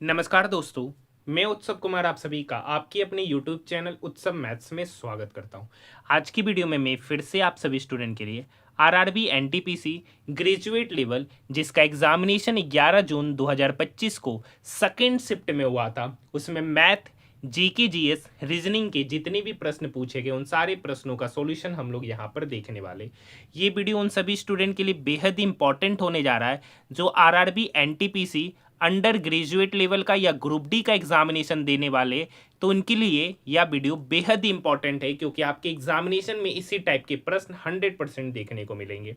नमस्कार दोस्तों, मैं उत्सव कुमार आप सभी का आपकी अपने YouTube चैनल उत्सव मैथ्स में स्वागत करता हूं। आज की वीडियो में मैं फिर से आप सभी स्टूडेंट के लिए आरआरबी एनटीपीसी ग्रेजुएट लेवल जिसका एग्जामिनेशन 11 जून 2025 को सेकेंड शिफ्ट में हुआ था, उसमें मैथ जीके जीएस रीजनिंग के जितने भी प्रश्न पूछे गए उन सारे प्रश्नों का सॉल्यूशन हम लोग यहाँ पर देखने वाले। ये वीडियो उन सभी स्टूडेंट के लिए बेहद ही इंपॉर्टेंट होने जा रहा है जो RRB NTPC under graduate level का या ग्रुप डी का एग्जामिनेशन देने वाले, तो उनके लिए यह वीडियो बेहद ही इंपॉर्टेंट है क्योंकि आपके एग्जामिनेशन में इसी टाइप के प्रश्न 100% देखने को मिलेंगे।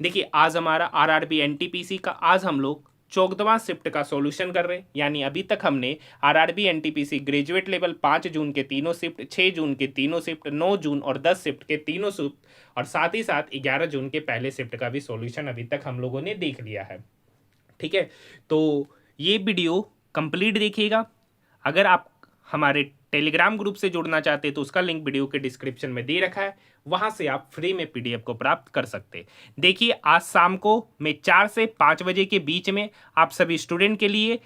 देखिए, आज हमारा आरआरबी एनटीपीसी का आज हम लोग 14वां शिफ्ट का सॉल्यूशन कर रहे हैं। यानी अभी तक हमने आरआरबी एनटीपीसी ग्रेजुएट लेवल 5 जून के तीनों शिफ्ट, 6 जून के तीनों शिफ्ट, 9 जून और 10 शिफ्ट के तीनों शिफ्ट और साथ ही साथ 11 जून के पहले शिफ्ट का भी सॉल्यूशन अभी तक हम लोगों ने देख लिया है। ठीक है, तो ये वीडियो कंप्लीट देखिएगा। अगर आप हमारे टेलीग्राम ग्रुप से जुड़ना चाहते हैं तो उसका लिंक वीडियो के डिस्क्रिप्शन में दे रखा है, वहां से आप फ्री में पीडीएफ को प्राप्त कर सकते हैं। देखिए, आज शाम को मैं 4 से 5 बजे के बीच में आप सभी स्टूडेंट के लिए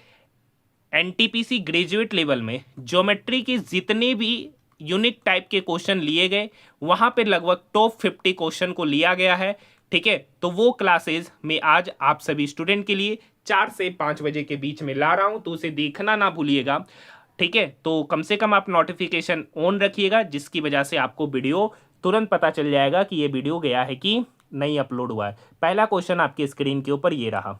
एनटीपीसी ग्रेजुएट लेवल में ज्योमेट्री के जितने भी यूनिक टाइप के क्वेश्चन लिए गए, वहां पे लगभग टॉप 50 क्वेश्चन को लिया गया है। ठीक है, तो वो क्लासेस मैं आज आप सभी स्टूडेंट के लिए 4 से 5 बजे के बीच में ला रहा हूं, तो उसे देखना ना भूलिएगा। ठीक है, तो कम से कम आप नोटिफिकेशन ऑन रखिएगा, जिसकी वजह से आपको वीडियो तुरंत पता चल जाएगा कि ये वीडियो गया है कि नहीं अपलोड हुआ है। पहला क्वेश्चन आपकी स्क्रीन के ऊपर ये रहा।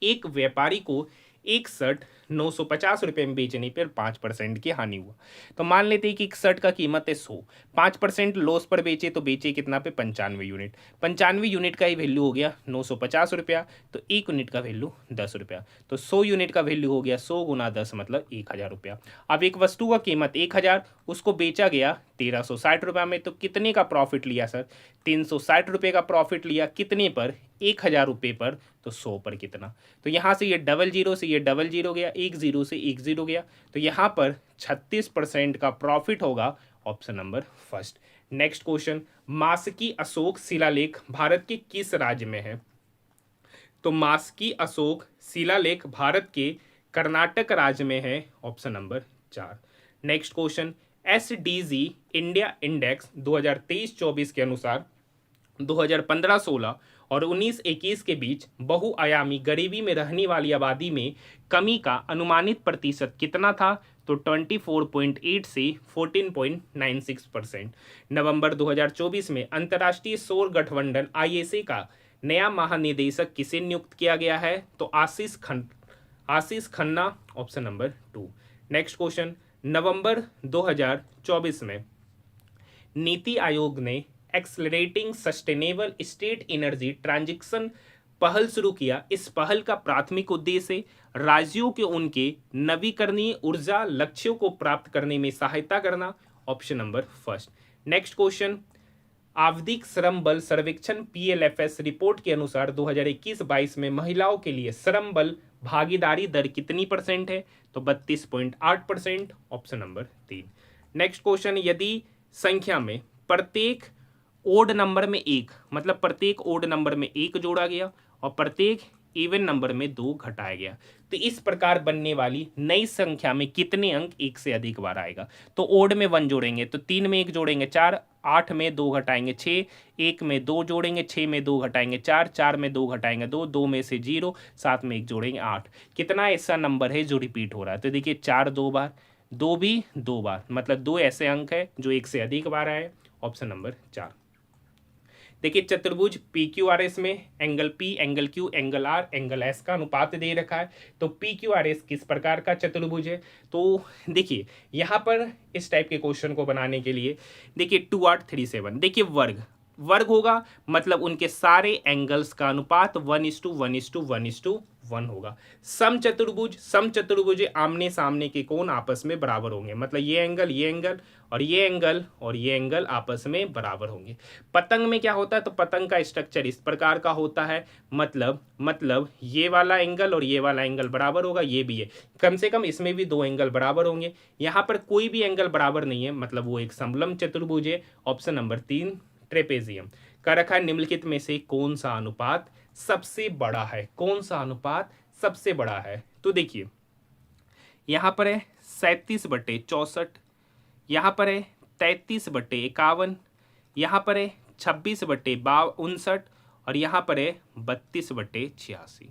एक व्यापारी को एक शर्ट 950 रुपये में बेचने पर 5% की हानि हुआ। तो मान लेते हैं कि एक शर्ट का कीमत है 100, 5% लॉस पर बेचे तो बेचे कितना पे 95 यूनिट। 95 यूनिट का ही वैल्यू हो गया 950 रुपया, तो एक यूनिट का वैल्यू 10 रुपया। तो 100 यूनिट का वैल्यू हो गया 100 गुना 10 मतलब 1000 रुपया। अब एक वस्तु का कीमत 1000, उसको बेचा गया 1360 रुपया में, तो कितने का प्रॉफिट लिया सर? 360 रुपये का प्रॉफिट लिया। कितने पर? 1000 रुपये पर। तो 100 पर कितना? तो यहाँ से ये डबल जीरो से ये डबल जीरो गया, एक जीरो से एक जीरो गया, तो यहाँ पर 36% का प्रॉफिट होगा। Option number first. Next question, Maski Ashok शिलालेख भारत के किस राज्य में है? तो मास्की अशोक शिलालेख भारत के कर्नाटक राज्य में है। Option number 4। Next question, SDG India index 2023-24 के अनुसार 2015-16 और 19-21 के बीच बहुआयामी गरीबी में रहने वाली आबादी में कमी का अनुमानित प्रतिशत कितना था? तो 24.8 से 14.96%। नवंबर 2024 में अंतर्राष्ट्रीय सौर गठबंधन आईएसए का नया महानिदेशक किसे नियुक्त किया गया है? तो Ashish Khanna. Option number 2। Next question, नवंबर 2024 में नीति आयोग ने accelerating sustainable state energy transition पहल शुरू किया। इस पहल का प्राथमिक उद्देश्य राज्यों के उनके नवीकरणीय ऊर्जा लक्ष्यों को प्राप्त करने में सहायता करना। Option number first. Next question, आवधिक श्रम बल सर्वेक्षण पीएलएफएस रिपोर्ट के अनुसार 2021-22 में महिलाओं के लिए श्रम बल भागीदारी दर कितनी परसेंट है? तो 32.8%। Option number 3। नेक्स्ट क्वेश्चन, यदि संख्या में प्रत्येक ओड नंबर में एक, मतलब प्रत्येक ओड नंबर में एक जोड़ा गया और प्रत्येक इवन नंबर में 2 घटाया गया, तो इस प्रकार बनने वाली नई संख्या में कितने अंक एक से अधिक बार आएगा? तो ओड में 1 जोड़ेंगे तो 3 में 1 जोड़ेंगे 4, 8 में 2 घटाएंगे 6, 1 में 2 जोड़ेंगे 6 में 2 घटाएंगे 4, 4 में 2 घटाएंगे 2, 2 में से 0, 7 में 1 जोड़ेंगे 8। कितना ऐसा नंबर है जो रिपीट हो रहा है? तो देखिए 4 2 बार, 2 भी 2 बार, मतलब 2 ऐसे अंक है जो एक से अधिक बार आए। Option number 4। देखिए, चतुर्भुज पी क्यू आर एस में angle P, angle Q, angle R, angle S का अनुपात दे रखा है। तो पी क्यू आर एस किस प्रकार का चतुर्भुज है? तो देखिए, यहाँ पर इस टाइप के क्वेश्चन को बनाने के लिए देखिए 2 8 3 7, देखिए वर्ग वर्ग होगा, मतलब उनके सारे एंगल्स का अनुपात 1:1:1:1 होगा। समचतुर्भुज आमने सामने के कोण आपस में बराबर होंगे, मतलब ये एंगल और ये एंगल और ये एंगल आपस में बराबर होंगे। पतंग में क्या होता है? तो पतंग का स्ट्रक्चर इस प्रकार का होता है, मतलब ये वाला एंगल और ये वाला एंगल बराबर होगा, ये भी है, कम से कम इसमें भी 2 एंगल बराबर होंगे। यहाँ पर कोई भी एंगल बराबर नहीं है, मतलब वो एक समलंब चतुर्भुज है। ऑप्शन नंबर 3 ट्रेपेजियम का रखा है। निम्नलिखित में से कौन सा अनुपात सबसे बड़ा है? कौन सा अनुपात सबसे बड़ा है? तो देखिए, यहाँ पर है 37/64, यहाँ पर है 33/51, यहाँ पर है 26/59 और यहाँ पर है 32/86।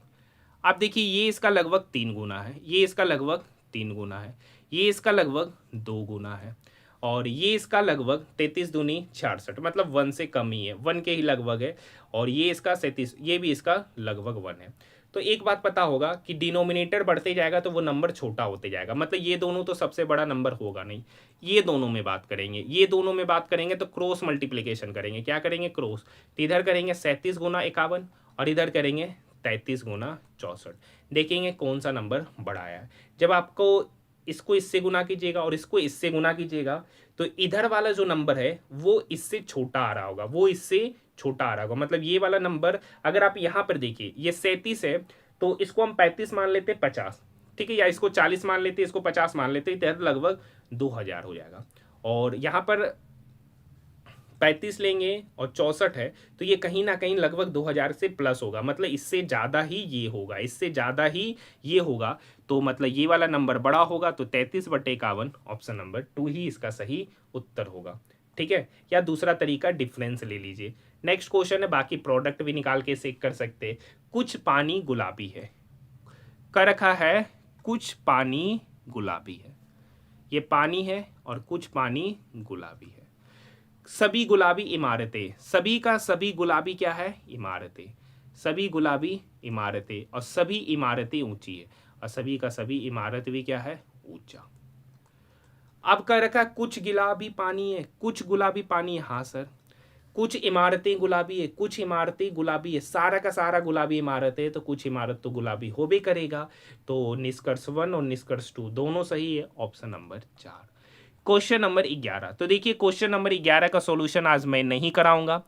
अब देखिए ये इसका लगभग 3 गुना है, ये इसका लगभग 3 गुना है, ये इसका लगभग 2 गुना है और ये इसका लगभग 33 दूनी 66, मतलब 1 से कम ही है, 1 के ही लगभग है। और ये इसका 37, ये भी इसका लगभग 1 है। तो एक बात पता होगा कि डिनोमिनेटर बढ़ते जाएगा तो वो नंबर छोटा होते जाएगा, मतलब ये दोनों तो सबसे बड़ा नंबर होगा नहीं। ये दोनों में बात करेंगे, ये दोनों में बात करेंगे तो क्रॉस मल्टीप्लिकेशन करेंगे। क्या करेंगे? क्रॉस। तो इधर करेंगे 37 गुना 51 और इधर करेंगे 33 गुना 64। देखेंगे कौन सा नंबर बड़ा आया है। जब आपको इसको इससे गुना कीजिएगा और इसको इससे गुना कीजिएगा तो इधर वाला जो नंबर है वो इससे छोटा आ रहा होगा, वो इससे छोटा आ रहा होगा। मतलब ये वाला नंबर अगर आप यहाँ पर देखिए, ये 37 है तो इसको हम 35 मान लेते 50, ठीक है, या इसको 40 मान लेते, इसको 50 मान लेते, इधर लगभग 2000 हो जाएगा। और यहाँ पर 35 लेंगे और 64 है तो ये कहीं ना कहीं लगभग 2000 से प्लस होगा, मतलब इससे ज़्यादा ही ये होगा, इससे ज़्यादा ही ये होगा। तो मतलब ये वाला नंबर बड़ा होगा, तो 33/51 ऑप्शन नंबर 2 ही इसका सही उत्तर होगा। ठीक है, या दूसरा तरीका डिफरेंस ले लीजिए। नेक्स्ट क्वेश्चन है, बाकी प्रोडक्ट भी निकाल के चेक कर सकते हैं। कुछ पानी गुलाबी है, कर रखा है कुछ पानी गुलाबी है, ये पानी है और कुछ पानी गुलाबी है। सभी गुलाबी इमारतें, सभी का सभी गुलाबी क्या है? इमारतें। सभी गुलाबी इमारतें और सभी इमारतें ऊंची है और सभी का सभी इमारत भी क्या है? ऊंचा। अब कह रखा कुछ गुलाबी पानी है, कुछ गुलाबी पानी है। हाँ सर, कुछ इमारतें गुलाबी है, कुछ इमारतें गुलाबी है, सारा का सारा गुलाबी इमारत है तो कुछ इमारत तो गुलाबी हो भी करेगा। तो निष्कर्ष 1 और निष्कर्ष 2 दोनों सही है, ऑप्शन नंबर 4। Question number 11। तो देखिए क्वेश्चन नंबर 11 का सॉल्यूशन आज मैं नहीं कराऊंगा।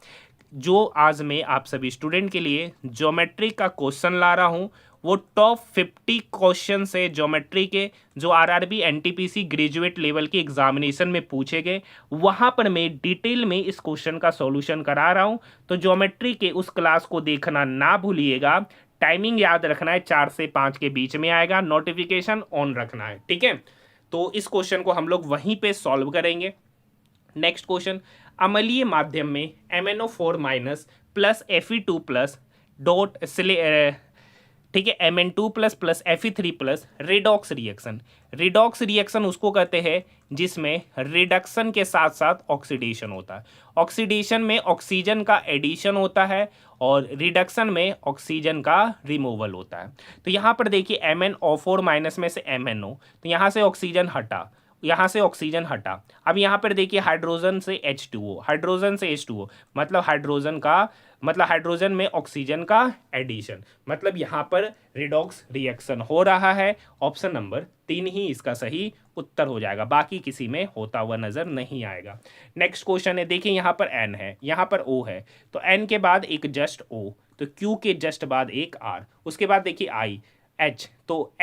जो आज मैं आप सभी स्टूडेंट के लिए ज्योमेट्री का क्वेश्चन ला रहा हूं वो टॉप 50 क्वेश्चन है ज्योमेट्री के, जो आरआरबी एनटीपीसी ग्रेजुएट लेवल के एग्जामिनेशन में पूछे गए। वहां पर मैं डिटेल में इस क्वेश्चन का सॉल्यूशन करा रहा हूं, तो ज्योमेट्री के उस क्लास को देखना ना भूलिएगा। टाइमिंग याद रखना है, 4 से 5 के बीच में आएगा, नोटिफिकेशन ऑन रखना है। ठीक है, तो इस क्वेश्चन को हम लोग वहीं पे सॉल्व करेंगे। नेक्स्ट क्वेश्चन, अम्लीय माध्यम में MnO4 minus plus Fe2 plus dot, ठीक है, Mn2 plus plus Fe3 plus redox reaction. Redox reaction उसको कहते हैं जिसमें रिडक्शन के साथ साथ ऑक्सीडेशन होता है। ऑक्सीडेशन में ऑक्सीजन का एडिशन होता है और रिडक्शन में ऑक्सीजन का रिमूवल होता है। तो यहाँ पर देखिए MnO4 माइनस में से MnO, तो यहाँ से ऑक्सीजन हटा, यहाँ से ऑक्सीजन हटा। अब यहाँ पर देखिए हाइड्रोजन से H2O, हाइड्रोजन से H2O, मतलब हाइड्रोजन का, मतलब हाइड्रोजन में ऑक्सीजन का एडिशन, मतलब यहाँ पर रिडॉक्स रिएक्शन हो रहा है। ऑप्शन नंबर 3 ही इसका सही उत्तर हो जाएगा, बाकी किसी में होता हुआ नजर नहीं आएगा। नेक्स्ट क्वेश्चन है, देखिए यहाँ पर N है, यहाँ पर O है, तो N के बाद एक जस्ट O, तो Q के जस्ट बाद एक R, उसके बाद देखिए I, H, तो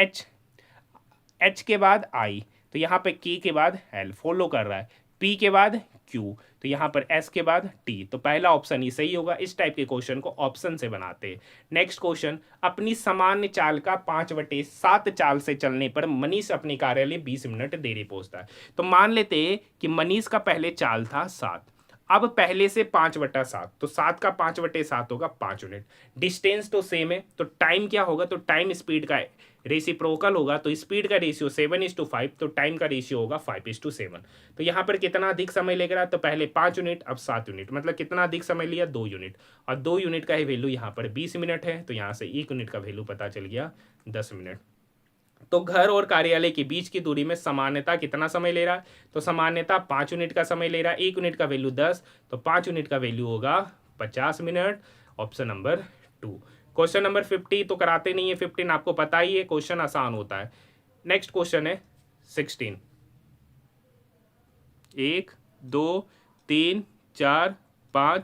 H के बाद I, तो यहाँ पे K के बाद L फॉलो कर रहा है, P के बाद Q, तो यहाँ पर S के बाद T, तो पहला ऑप्शन ही सही होगा। इस टाइप के क्वेश्चन को ऑप्शन से बनाते हैं। नेक्स्ट क्वेश्चन, अपनी सामान्य चाल का 5/7 चाल से चलने पर मनीष अपने कार्यालय 20 मिनट देरी पहुंचता है। तो मान लेते हैं कि मनीष का पहले चाल था 7, अब पहले से 5/7, तो 7 का 5/7 होगा 5 मिनट। डिस्टेंस तो सेम है, तो टाइम क्या होगा? तो टाइम स्पीड का रेसिप्रोकल होगा, तो स्पीड का रेशियो 7:5, तो टाइम का रेशियो होगा 5:7। तो यहाँ पर कितना अधिक समय लेगा? तो पहले 5 यूनिट, अब 7 यूनिट, मतलब कितना अधिक समय लिया? 2 यूनिट, और 2 यूनिट का ही वैल्यू यहाँ पर 20 मिनट है, तो यहाँ से 1 यूनिट का वैल्यू पता चल गया 10 मिनट। तो घर और कार्यालय के बीच की दूरी में सामान्यता कितना समय ले रहा है? तो सामान्यता 5 यूनिट का समय ले रहा है, 1 यूनिट का वैल्यू 10, तो 5 यूनिट का वैल्यू होगा 50 minute, option number 2। Question number 50 तो कराते नहीं है, 15 आपको पता ही है, क्वेश्चन आसान होता है। नेक्स्ट क्वेश्चन है 16, 1 2 3 4 5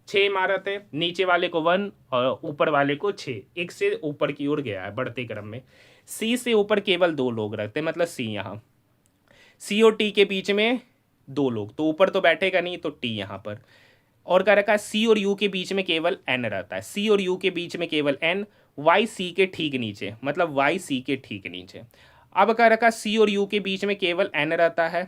6 इमारत है, नीचे वाले को 1 और ऊपर वाले को 6, एक से ऊपर की ओर गया है बढ़ते क्रम में। सी से ऊपर केवल 2 लोग रहते हैं, मतलब सी, यहाँ सी और टी के बीच में 2 लोग, तो ऊपर तो बैठेगा नहीं, तो टी यहाँ पर। और कह रखा है सी और यू के बीच में केवल एन रहता है, सी और यू के बीच में केवल एन, वाई सी के ठीक नीचे, मतलब वाई सी के ठीक नीचे। अब कह रखा सी और यू के बीच में केवल एन रहता है,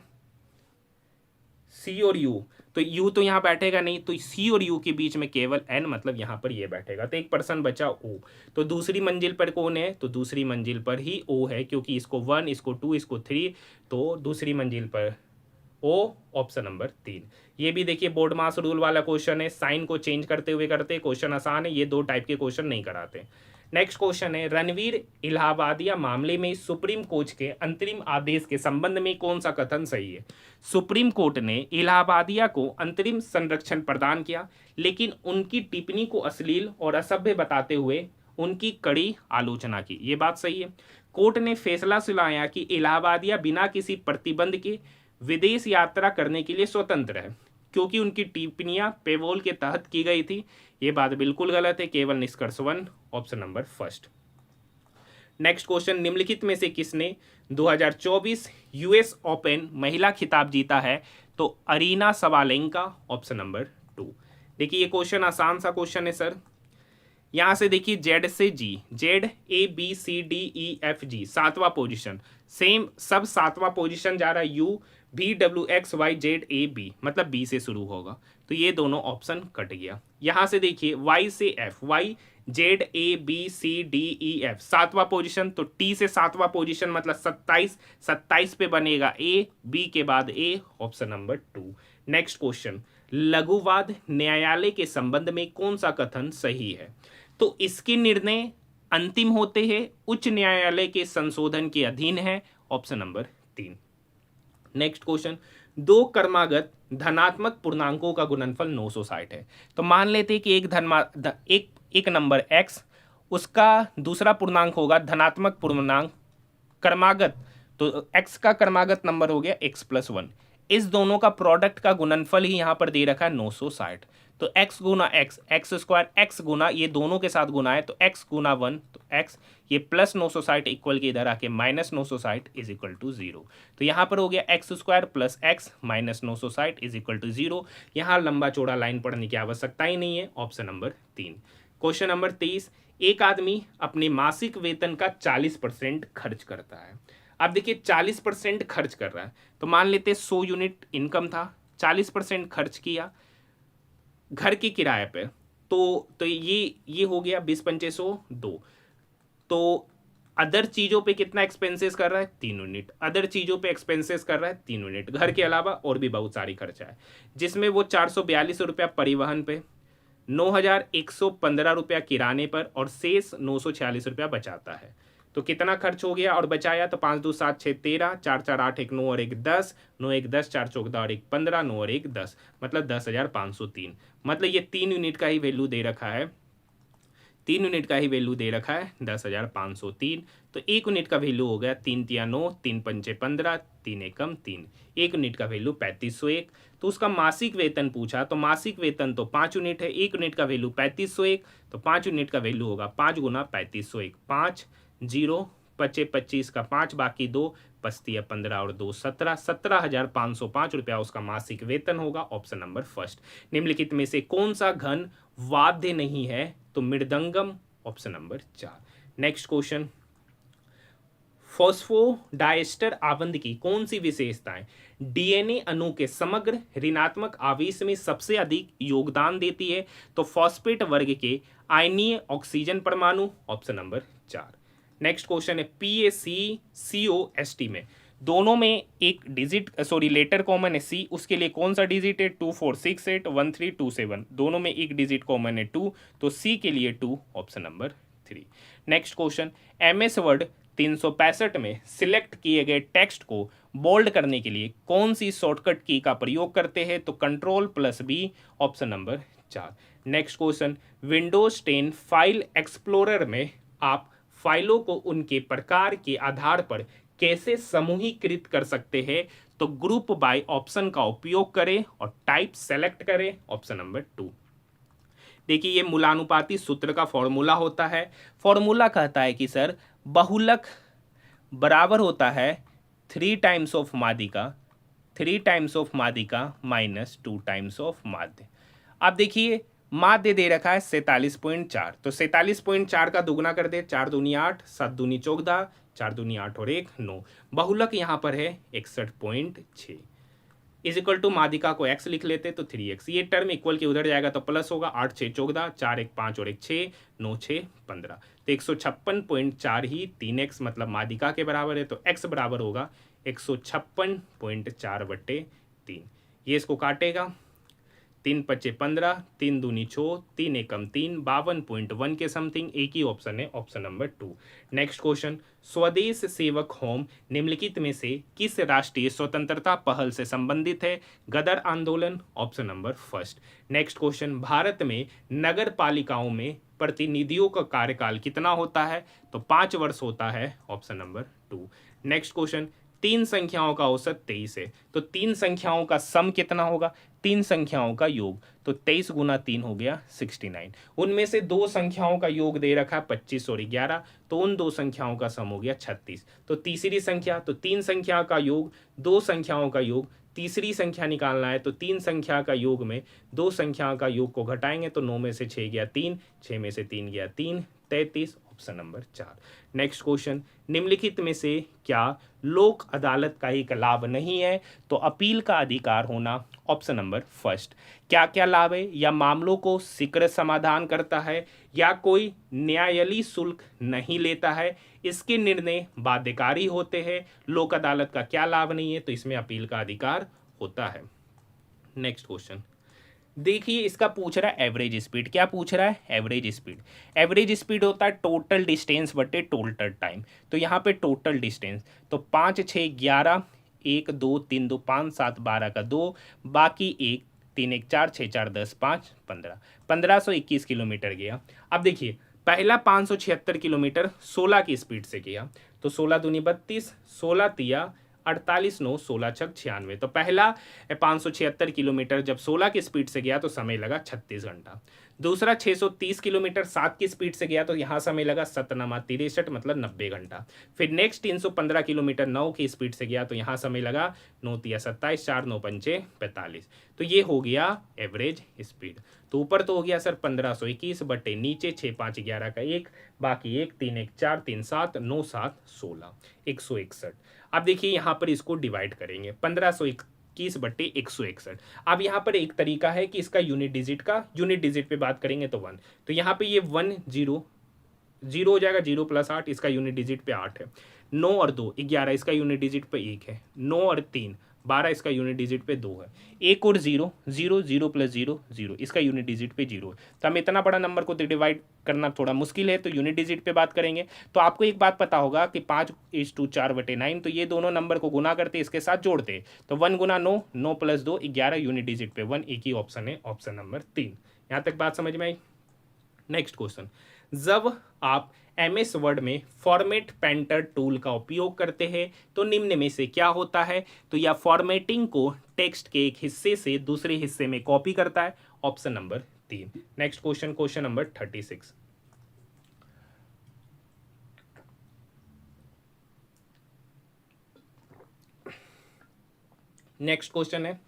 सी और यू, तो यू तो यहाँ बैठेगा नहीं, तो सी और यू के बीच में केवल एन, मतलब यहाँ पर ये बैठेगा, तो एक पर्सन बचा ओ। तो दूसरी मंजिल पर कौन है, तो दूसरी मंजिल पर ही ओ है, क्योंकि इसको 1, इसको 2, इसको 3, तो दूसरी मंजिल पर ओ, ऑप्शन नंबर 3। ये भी देखिए बोर्ड मास रूल वाला क्वेश्चन है, साइन को चेंज करते हुए करते, क्वेश्चन आसान है, ये 2 टाइप के क्वेश्चन नहीं कराते। नेक्स्ट क्वेश्चन है, रणवीर इलाहाबादिया मामले में सुप्रीम कोर्ट के अंतरिम आदेश के संबंध में कौन सा कथन सही है। सुप्रीम कोर्ट ने इलाहाबादिया को अंतरिम संरक्षण प्रदान किया, लेकिन उनकी टिप्पणी को अश्लील और असभ्य बताते हुए उनकी कड़ी आलोचना की, ये बात सही है। कोर्ट ने फैसला सुनाया कि इलाहाबादिया बिना किसी प्रतिबंध के विदेश यात्रा करने के लिए स्वतंत्र है, क्योंकि उनकी टिप्पणियां पेरोल के तहत की गई थी, ये बात बिल्कुल गलत है, केवल निष्कर्ष 1, option number first. Next question, निम्नलिखित में से किसने 2024 यूएस ओपन महिला खिताब जीता है, तो अरीना सबालेंका, ऑप्शन नंबर 2। देखिए ये क्वेश्चन आसान सा क्वेश्चन है सर, यहां से देखिए जेड से G, Z A B C D E F G, 7वां पोजीशन, सेम सब 7वां पोजीशन जा रहा है, U B W X Y Z A B, मतलब बी से शुरू होगा, तो ये दोनों ऑप्शन कट गया। यहां से देखिए वाई से F, Y Z A B C D E F, 7वां पोजीशन, तो टी से 7वां पोजीशन मतलब 27, 27 पे बनेगा ए, बी के बाद ए, ऑप्शन नंबर 2। नेक्स्ट क्वेश्चन, लघुवाद न्यायालय के संबंध में कौन सा कथन सही है, तो इसके निर्णय अंतिम होते हैं, उच्च न्यायालय के संशोधन के अधीन है, ऑप्शन नंबर 3। नेक्स्ट क्वेश्चन, दो क्रमागत धनात्मक पूर्णांकों का गुणनफल 960 है, तो मान लेते हैं कि एक नंबर x, उसका दूसरा पूर्णांक होगा धनात्मक पूर्णांक क्रमागत, तो x का क्रमागत नंबर हो गया x + 1, इस दोनों का प्रोडक्ट का गुणनफल ही यहाँ पर दे रखा है 960, तो x गुना x, एक्स स्क्वायर x गुना ये दोनों के साथ गुना है, तो x गुना 1, तो x, ये प्लस 960 इक्वल के इधर आके माइनस 960 इज इक्वल टू 0, तो यहाँ पर हो गया x square plus x minus 960 is equal to 0। यहाँ लंबा चौड़ा लाइन पढ़ने की आवश्यकता ही नहीं है, ऑप्शन नंबर 3। क्वेश्चन नंबर 23, एक आदमी अपने मासिक वेतन का 40% खर्च करता है। अब देखिए 40% खर्च कर रहा है, तो मान लेते 100 यूनिट इनकम था, 40% खर्च किया घर के किराए पे, तो ये हो गया 20 पंचे 100 2, तो अदर चीज़ों पे कितना एक्सपेंसेस कर रहा है, 3 यूनिट, अदर चीज़ों पे एक्सपेंसेस कर रहा है 3 यूनिट, घर के अलावा और भी बहुत सारी खर्चा है, जिसमें वो 442 रुपया परिवहन पे, 9115 रुपया किराने पर और शेष 946 रुपया बचाता है। तो कितना खर्च हो गया और बचाया, तो 5 2 7 6 13, 4 4 8 1 9 और 1 10, 9 1 10, 4 14 और 1 15, 9 और 1 10, मतलब 10,503, मतलब ये 3 यूनिट का ही वैल्यू दे रखा है, 3 यूनिट का ही वैल्यू दे रखा है 10,503, तो 1 यूनिट का वैल्यू हो गया 3 तिया 9, 3 पंचे 15, 3 एकम 3, 1 यूनिट का वैल्यू 3501। तो उसका मासिक वेतन पूछा, तो मासिक वेतन तो 5 यूनिट है, 1 यूनिट का वैल्यू 3501, तो 5 यूनिट का वैल्यू होगा 5 गुना 3501, 5 0 पचे 25 का 5 बाकी 2 पचती 15 और 2 17, 17,505 रुपया उसका मासिक वेतन होगा, ऑप्शन नंबर फर्स्ट। निम्नलिखित में से कौन सा घन वाद्य नहीं है, तो mridangam, option number 4। Next question, phosphodiester आबंध की कौन सी विशेषताएं डीएनए अणु के समग्र ऋणात्मक आवेश में सबसे अधिक योगदान देती है, तो फॉस्फेट वर्ग के आयनीय ऑक्सीजन परमाणु, ऑप्शन नंबर 4। नेक्स्ट क्वेश्चन है PaCCOST में दोनों में एक डिजिट लेटर कॉमन है C, उसके लिए कौन सा डिजिट है 2468 1327, दोनों में एक डिजिट कॉमन है 2, तो C के लिए 2, option number 3। Next question, MS word 365 में सिलेक्ट किए गए टेक्स्ट को बोल्ड करने के लिए कौन सी शॉर्टकट की का प्रयोग करते हैं, तो Ctrl+B, option number 4। Next question, Windows 10 file explorer में आप फाइलों को उनके प्रकार के आधार पर कैसे समूहीकृत कर सकते हैं, तो ग्रुप बाय ऑप्शन का उपयोग करें और टाइप सेलेक्ट करें, ऑप्शन नंबर 2। देखिए ये मूलानुपाती सूत्र का फॉर्मूला होता है, फॉर्मूला कहता है कि सर बहुलक बराबर होता है 3 टाइम्स ऑफ माध्यिका, 3 टाइम्स ऑफ माध्यिका माइनस 2 टाइम्स ऑफ माध्य। अब देखिए माध्य दे रखा है 47.4, तो 47.4 का दुगना कर दे, 4 दूनी 8, 7 दूनी 14, 4 दूनी 8 और 1 9। बहुलक यहाँ पर है 61.6 इज इक्वल टू माध्यिका को x लिख लेते तो 3x। ये टर्म इक्वल के उधर जाएगा तो प्लस होगा, 8 6 14, 4 1 5 और 1 6, 9 6 15। तो 156.4 ही 3x मतलब माध्यिका के बराबर है, तो x बराबर होगा 156.4/3। ये इसको काटेगा, 3 पच्चे 15, 3 दूनी 6, 3 एकम 3, 52.1 के समथिंग। एक ही ऑप्शन है, ऑप्शन नंबर 2। नेक्स्ट क्वेश्चन, स्वदेश सेवक होम निम्नलिखित में से किस राष्ट्रीय स्वतंत्रता पहल से संबंधित है? गदर आंदोलन, option number first. Next question, Bharat में नगर पालिकाओं में प्रतिनिधियों का कार्यकाल कितना होता है? तो 5 वर्ष होता है, ऑप्शन नंबर 2। नेक्स्ट क्वेश्चन, 3 संख्याओं का औसत 23 है, तो 3 संख्याओं का सम कितना होगा? 3 संख्याओं का योग, तो 23 गुना 3 हो गया 69। उनमें से 2 संख्याओं का योग दे रखा है 25 और 11, तो उन 2 संख्याओं का सम हो गया 36। तो तीसरी संख्या, तो 3 संख्या का योग, 2 संख्याओं का योग, तीसरी संख्या निकालना है तो 3 संख्या का योग में 2 संख्या का योग को घटाएंगे तो 9 में से 6 गया 3, 6 में से 3 गया 3, 33, ऑप्शन नंबर 4। नेक्स्ट क्वेश्चन, निम्नलिखित में से क्या लोक अदालत का एक लाभ नहीं है? तो अपील का अधिकार होना, ऑप्शन नंबर फर्स्ट। क्या क्या लाभ है? या मामलों को शीघ्र समाधान करता है, या कोई न्यायालयी शुल्क नहीं लेता है, इसके निर्णय बाध्यकारी होते हैं। लोक अदालत का क्या लाभ नहीं है? तो इसमें अपील का अधिकार होता है। नेक्स्ट क्वेश्चन देखिए, इसका पूछ रहा है एवरेज स्पीड। क्या पूछ रहा है? Average speed. एवरेज स्पीड होता है टोटल डिस्टेंस बटे टोटल टाइम। तो यहाँ पे टोटल डिस्टेंस, तो 5 6 11, 1 2 3 2 5 7 12 का 2, बाकी 1 3 1 4 6 4 10 5 15, 1521 किलोमीटर गया। अब देखिए, पहला 576 किलोमीटर 16 की स्पीड से किया, तो 16 दूनी 32, 16 तिया 48, 9 16 छक 96। तो पहला 576 किलोमीटर जब 16 की स्पीड से गया तो समय लगा 36 घंटा। दूसरा 630 किलोमीटर 7 की स्पीड से गया तो यहाँ समय लगा 7 नमा 63 मतलब 90 घंटा। फिर नेक्स्ट 315 किलोमीटर 9 की स्पीड से गया तो यहाँ समय लगा 9 तिया 27, 4 9 पंचे 45। तो ये हो गया एवरेज स्पीड। तो ऊपर तो हो गया सर 1521 बटे नीचे 6 5 11 का 1, बाकी 1 3 1 4 3 7 9 7 16, 161। अब देखिए यहाँ पर इसको डिवाइड करेंगे 1521 बटे 161। अब यहाँ पर एक तरीका है कि इसका यूनिट डिजिट पे बात करेंगे तो 1, तो यहाँ पे ये 1 0 0 हो जाएगा, 0 + 8 इसका यूनिट डिजिट पे 8 है, 9 और 2 11 इसका यूनिट डिजिट पे 1 है, 9 और 3 12 इसका यूनिट डिजिट पे 2 है, 1 और 0 0 0 + 0 0 इसका यूनिट डिजिट पे 0 है। तो हम इतना बड़ा नंबर को डिवाइड करना थोड़ा मुश्किल है, तो यूनिट डिजिट पे बात करेंगे। तो आपको एक बात पता होगा कि 5:4/9, तो ये दोनों नंबर को गुना करते इसके साथ जोड़ते, तो 1 × 9 9 + 2 11 यूनिट डिजिट पे 1, एक ही ऑप्शन है, ऑप्शन नंबर 3। यहाँ तक बात समझ में आई? नेक्स्ट क्वेश्चन, जब आप MS वर्ड में फॉर्मेट पेंटर टूल का उपयोग करते हैं तो निम्न में से क्या होता है? तो यह फॉर्मेटिंग को टेक्स्ट के एक हिस्से से दूसरे हिस्से में कॉपी करता है, option number 3। Next question, question number 36। Next question है,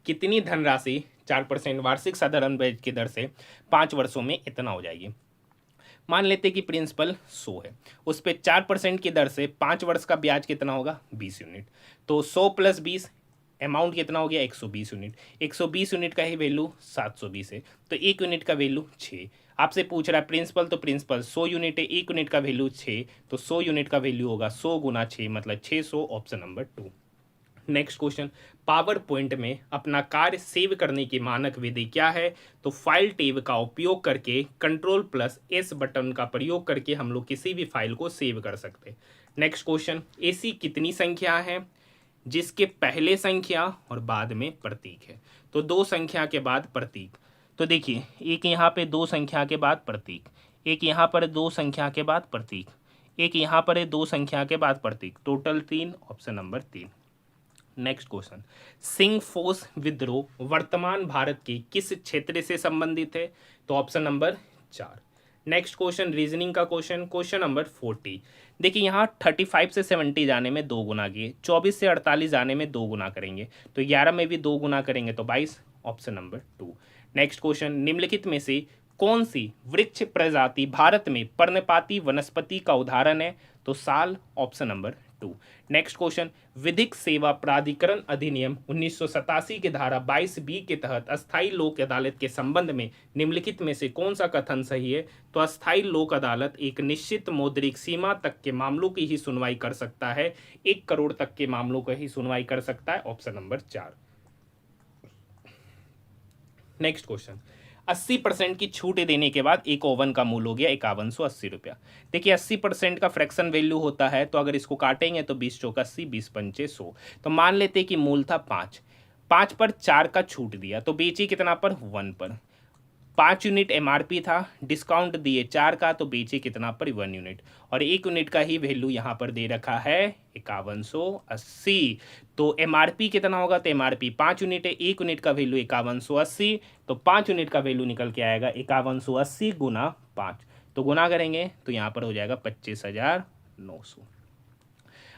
कितनी धनराशि 4% वार्षिक साधारण ब्याज की दर से 5 वर्षों में इतना हो जाएगी? मान लेते कि प्रिंसिपल 100 है, उस पर 4% की दर से 5 वर्ष का ब्याज कितना होगा? 20 यूनिट। तो 100 + 20 अमाउंट कितना हो गया? 120 यूनिट। 120 यूनिट का ही वैल्यू 720 है, तो 1 यूनिट का वैल्यू 6। आपसे पूछ रहा है प्रिंसिपल, तो प्रिंसिपल 100 यूनिट है, 1 यूनिट का वैल्यू 6, तो 100 यूनिट का वैल्यू होगा 100 × 6 मतलब 600, option number 2। Next question, power point में अपना कार्य सेव करने की मानक विधि क्या है? तो फाइल टैब का उपयोग करके Ctrl+S बटन का प्रयोग करके हम लोग किसी भी फाइल को सेव कर सकते हैं। नेक्स्ट क्वेश्चन, ऐसी कितनी संख्या है जिसके पहले संख्या और बाद में प्रतीक है? तो 2 संख्या के बाद प्रतीक। तो देखिए, एक यहाँ पे 2 संख्या के बाद प्रतीक, एक यहाँ पर 2 संख्या के बाद प्रतीक, एक यहाँ पर है 2 संख्या के बाद प्रतीक, total 3, option number 3। Next question, सिंह फोर्स विद्रोह वर्तमान भारत के किस क्षेत्र से संबंधित है? तो option number 4। Next question, reasoning का क्वेश्चन, क्वेश्चन नंबर 40। देखिए, यहाँ 35 से 70 जाने में 2 गुना किए, 24 से 48 जाने में 2 गुना करेंगे, तो 11 में भी 2 गुना करेंगे तो 22, ऑप्शन नंबर 2। नेक्स्ट क्वेश्चन, निम्नलिखित में से कौन सी वृक्ष प्रजाति भारत में पर्णपाती वनस्पति का उदाहरण है? तो साल, ऑप्शन नंबर 2। नेक्स्ट क्वेश्चन, विधिक सेवा प्राधिकरण अधिनियम 1987 की धारा 22B के तहत अस्थायी लोक अदालत के संबंध में निम्नलिखित में से कौन सा कथन सही है? तो अस्थायी लोक अदालत एक निश्चित मौद्रिक सीमा तक के मामलों की ही सुनवाई कर सकता है, 1 करोड़ तक के मामलों की ही सुनवाई कर सकता है, ऑप्शन नंबर 4। नेक्स्ट क्वेश्चन, 80% की छूट देने के बाद एक ओवन का मूल्य हो गया 5180 रुपया। देखिए 80% का फ्रैक्शन वैल्यू होता है, तो अगर इसको काटेंगे तो 20 चौका 80, 20 पंचे 100। तो मान लेते कि मूल था 5 पर 4 का छूट दिया, तो बेचे कितना पर? 1 पर। 5 यूनिट एमआरपी था, डिस्काउंट दिए 4 का, तो बेचे कितना पर? 1 यूनिट। और 1 यूनिट का ही वैल्यू यहाँ पर दे रखा है 5180। तो एमआरपी कितना होगा? तो एमआरपी 5 यूनिट है, 1 यूनिट का वैल्यू 5180, तो 5 यूनिट का वैल्यू निकल के आएगा 5180 गुना 5। तो गुना करेंगे तो यहाँ पर हो जाएगा 25,900।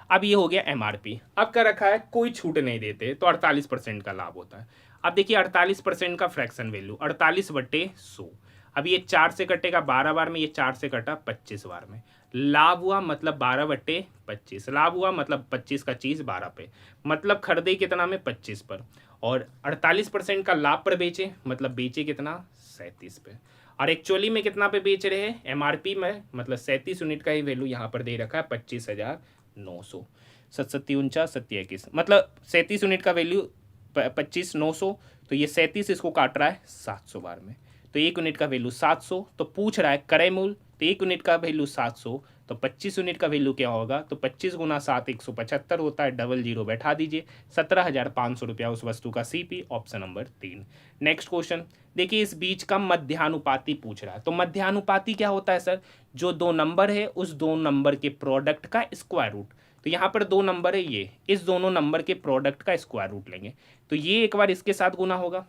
अब ये हो गया एमआरपी। अब क्या रखा है? कोई छूट नहीं देते तो 48% का लाभ होता है। अब देखिए 48% का फ्रैक्शन वैल्यू 48/100। अब ये 4 से कटेगा 12 बार में, ये 4 से कटा 25 बार में। लाभ हुआ मतलब 12/25। लाभ हुआ मतलब 25 का चीज 12 पे, मतलब खरीदे कितना में? 25 पर। और 48% का लाभ पर बेचे मतलब बेचे कितना? 37 पे। और एक्चुअली में कितना पे बेच रहे हैं? एमआरपी में, मतलब 37 यूनिट का ही वैल्यू यहाँ पर दे रखा है 25,900। 7/7 मतलब 37 यूनिट का वैल्यू 25,900, तो ये 37 इसको काट रहा है 700 बार में, तो 1 यूनिट का वैल्यू 700। तो पूछ रहा है क्रय मूल्य, तो 1 यूनिट का वैल्यू 700, तो 25 यूनिट का वैल्यू क्या होगा? तो 25 गुना 7 175 होता है, डबल जीरो बैठा दीजिए, 17,500 रुपया उस वस्तु का CP, option number 3। Next question देखिए, इस बीच का मध्यानुपाती पूछ रहा है। तो मध्यानुपाती क्या होता है सर? जो 2 नंबर है उस 2 नंबर के प्रोडक्ट का स्क्वायर रूट। तो यहाँ पर 2 नंबर है, ये इस दोनों नंबर के प्रोडक्ट का स्क्वायर रूट लेंगे, तो ये एक बार इसके साथ गुना होगा,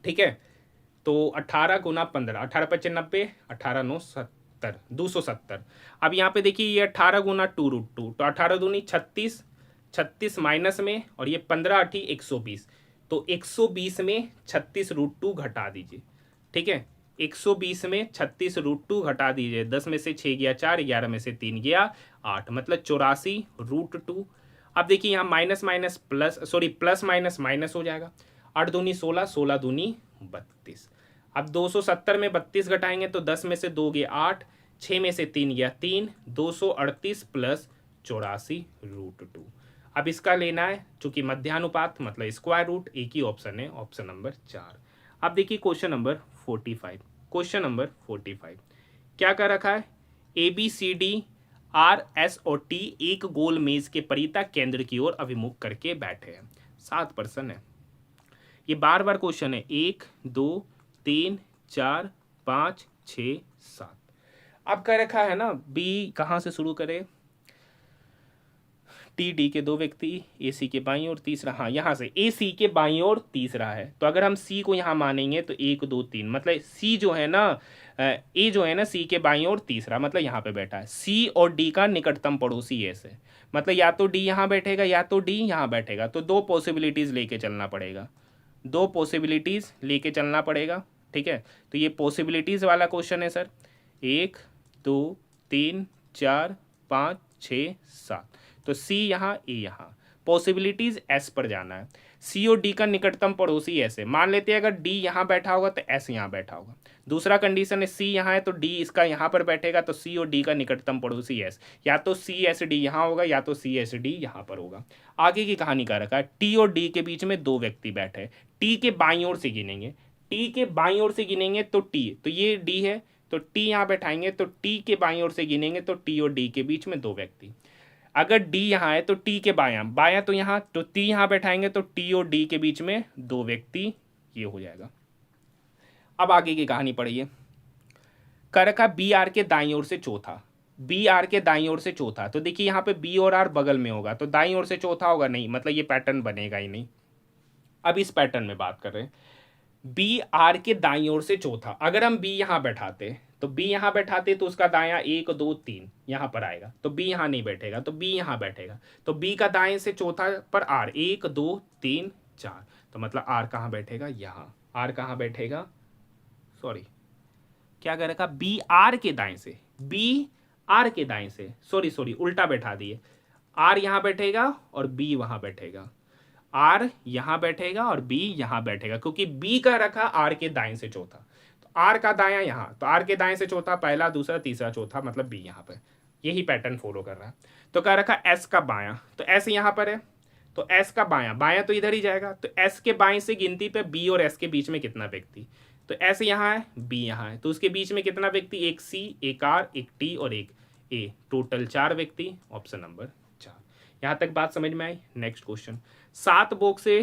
ठीक है। तो 18 गुना 15, 18×5 = 90, 18×9 = 70, 270। अब यहाँ पे देखिए ये 18 गुना 2√2, तो 18 दूनी 36, 36 माइनस में, और ये 15 8 120, तो 120 में 36√2 घटा दीजिए, ठीक है। 120 में 36√2 घटा दीजिए, 10 में से 6 गया 4, 11 में से 3 गया 8, मतलब 84√2। अब देखिए यहाँ minus minus plus, sorry plus minus minus हो जाएगा, 8 दूनी 16, 16 दूनी 32। अब 270 में 32 घटाएंगे तो 10 में से 2 गया 8, 6 में से 3 गया 3, 238 प्लस 84√2। अब इसका लेना है, चूंकि मध्यानुपात मतलब स्क्वायर रूट, एक ही ऑप्शन है, ऑप्शन नंबर 4। अब देखिए क्वेश्चन नंबर 45। क्वेश्चन नंबर 45 क्या कर रखा है? ABCD RS और T एक गोल मेज के परिता केंद्र की ओर अभिमुख करके बैठे हैं। 7 पर्सन है। ये बार बार क्वेश्चन है, 1 2 3 4 5 6 7। अब कह रखा है ना, बी कहाँ से शुरू करे? टी डी के 2 व्यक्ति, ए सी के बाईं ओर तीसरा, हाँ यहाँ से ए सी के बाईं ओर तीसरा है, तो अगर हम सी को यहाँ मानेंगे तो 1 2 3, मतलब सी जो है ना, ए जो है ना सी के बाईं ओर तीसरा, मतलब यहाँ पे बैठा है। सी और डी का निकटतम पड़ोसी ए से, मतलब या तो डी यहाँ बैठेगा या तो डी यहाँ बैठेगा, तो 2 पॉसिबिलिटीज लेके चलना पड़ेगा, 2 पॉसिबिलिटीज लेके चलना पड़ेगा, ठीक है। तो ये पॉसिबिलिटीज वाला क्वेश्चन है सर। 1 2 3 4 5 6 7, तो सी यहाँ ए यहाँ, पॉसिबिलिटीज एस पर जाना है। सी और डी का निकटतम पड़ोसी एस है, मान लेते हैं अगर डी यहाँ बैठा होगा तो एस यहाँ बैठा होगा। दूसरा कंडीशन है सी यहाँ है तो डी इसका यहाँ पर बैठेगा, तो सी और डी का निकटतम पड़ोसी एस, या तो सी एस डी यहाँ होगा या तो सी एस डी यहाँ पर होगा। आगे की कहानी का रखा है, टी और डी के बीच में 2 व्यक्ति बैठे, टी के बाईं ओर से गिनेंगे, टी के बाईं ओर से गिनेंगे तो टी, तो ये डी है तो टी यहाँ बैठाएंगे, तो टी के बाईं ओर से गिनेंगे तो टी और डी के बीच में 2 व्यक्ति। अगर डी यहाँ है तो टी के बायां, बायां तो यहाँ, तो टी यहाँ बैठाएंगे तो टी और डी के बीच में 2 व्यक्ति, ये हो जाएगा। अब आगे की कहानी पढ़िए। कर रखा बी आर के दाईं ओर से चौथा, बी आर के दाईं ओर से चौथा, तो देखिए यहाँ पे बी और आर बगल में होगा, तो दाईं ओर से चौथा होगा नहीं, मतलब ये पैटर्न बनेगा ही नहीं। अब इस पैटर्न में बात कर रहे हैं, बी आर के दाईं ओर से चौथा, अगर हम बी यहाँ बैठाते तो बी यहाँ बैठाते तो उसका दायां 1 2 3 यहाँ पर आएगा, तो बी यहाँ नहीं बैठेगा, तो बी यहाँ बैठेगा, तो बी का दाएं से चौथा पर आर 1 2 3 4, तो मतलब आर कहाँ बैठेगा? यहाँ। आर कहाँ बैठेगा? सॉरी, क्या कर रखा, बी आर के दाएं से, बी आर के दाएं से, सॉरी उल्टा बैठा दिए, आर यहां बैठेगा और बी वहां बैठेगा, आर यहां बैठेगा और बी यहां बैठेगा, क्योंकि बी का रखा आर के दाएं से चौथा, तो आर का दायां यहां, तो आर के दाएं से चौथा, पहला दूसरा तीसरा चौथा, मतलब बी यहां पर, यही पैटर्न फॉलो कर रहा है। तो कह रखा एस का बायां, तो एस यहां पर है, तो एस का बायां, बायां तो इधर ही जाएगा, तो एस के बाएं से गिनती पे बी और एस के बीच में कितना व्यक्ति, तो एस यहाँ है, बी यहाँ है, तो उसके बीच में कितना व्यक्ति, एक सी, एक आर, एक टी और एक ए, टोटल 4 व्यक्ति, ऑप्शन नंबर 4। यहां तक बात समझ में आई। नेक्स्ट क्वेश्चन, 7 बॉक्स से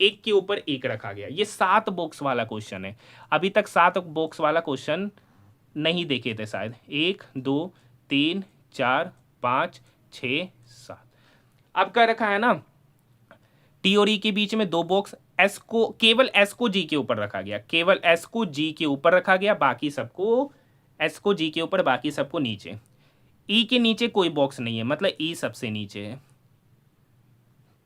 एक के ऊपर एक रखा गया, ये 7 बॉक्स वाला क्वेश्चन है। अभी तक 7 बॉक्स वाला क्वेश्चन नहीं देखे थे शायद, 1 2 3 4 5 6 7। अब क्या रखा है ना, टी और ई के बीच में 2 बॉक्स, एस को, केवल एस को जी के ऊपर रखा गया, केवल एस को जी के ऊपर रखा गया, बाकी सबको, एस को जी के ऊपर, बाकी सबको नीचे। ई के नीचे कोई बॉक्स नहीं है, मतलब ई सबसे नीचे है,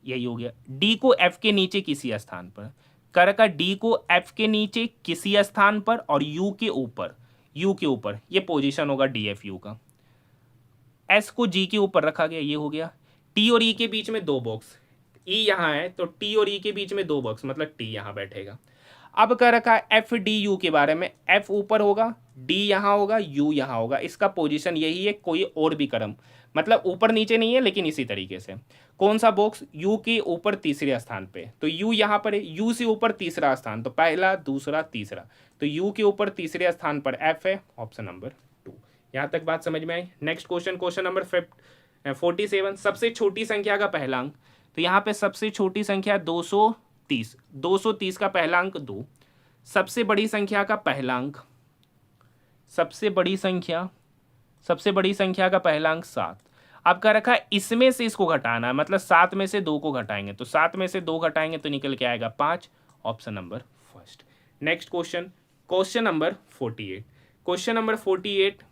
यही हो गया। डी को एफ के नीचे किसी स्थान पर, कर रखा डी को एफ के नीचे किसी स्थान पर और यू के ऊपर, यू के ऊपर, ये पोजीशन होगा डी एफ यू का। एस को जी के ऊपर रखा गया, ये हो गया। टी और ई के बीच में 2 बॉक्स, ई यहाँ है तो टी और ई के बीच में 2 बॉक्स, मतलब टी यहाँ बैठेगा। अब कह रखा है एफ डी यू के बारे में, एफ ऊपर होगा, डी यहाँ होगा, यू यहाँ होगा, इसका पोजीशन यही है, कोई और भी क्रम, मतलब ऊपर नीचे नहीं है, लेकिन इसी तरीके से। कौन सा बॉक्स, यू के ऊपर तीसरे स्थान पे, तो यू यहाँ पर है, यू से ऊपर तीसरा स्थान, तो पहला दूसरा तीसरा, तो यू के ऊपर तीसरे स्थान पर एफ है, ऑप्शन नंबर 2। यहाँ तक बात समझ में आई। नेक्स्ट क्वेश्चन, क्वेश्चन नंबर 47, सबसे छोटी संख्या का पहला अंक, तो यहाँ पे सबसे छोटी संख्या 230, 230 का पहला अंक 2, सबसे बड़ी संख्या का पहला अंक, सबसे बड़ी संख्या का पहला अंक 7। अब क्या रखा है, इसमें से इसको घटाना है, मतलब 7 में से 2 को घटाएंगे, तो 7 में से 2 घटाएंगे तो निकल के आएगा 5, option number first. Next question, question number 48, question number 48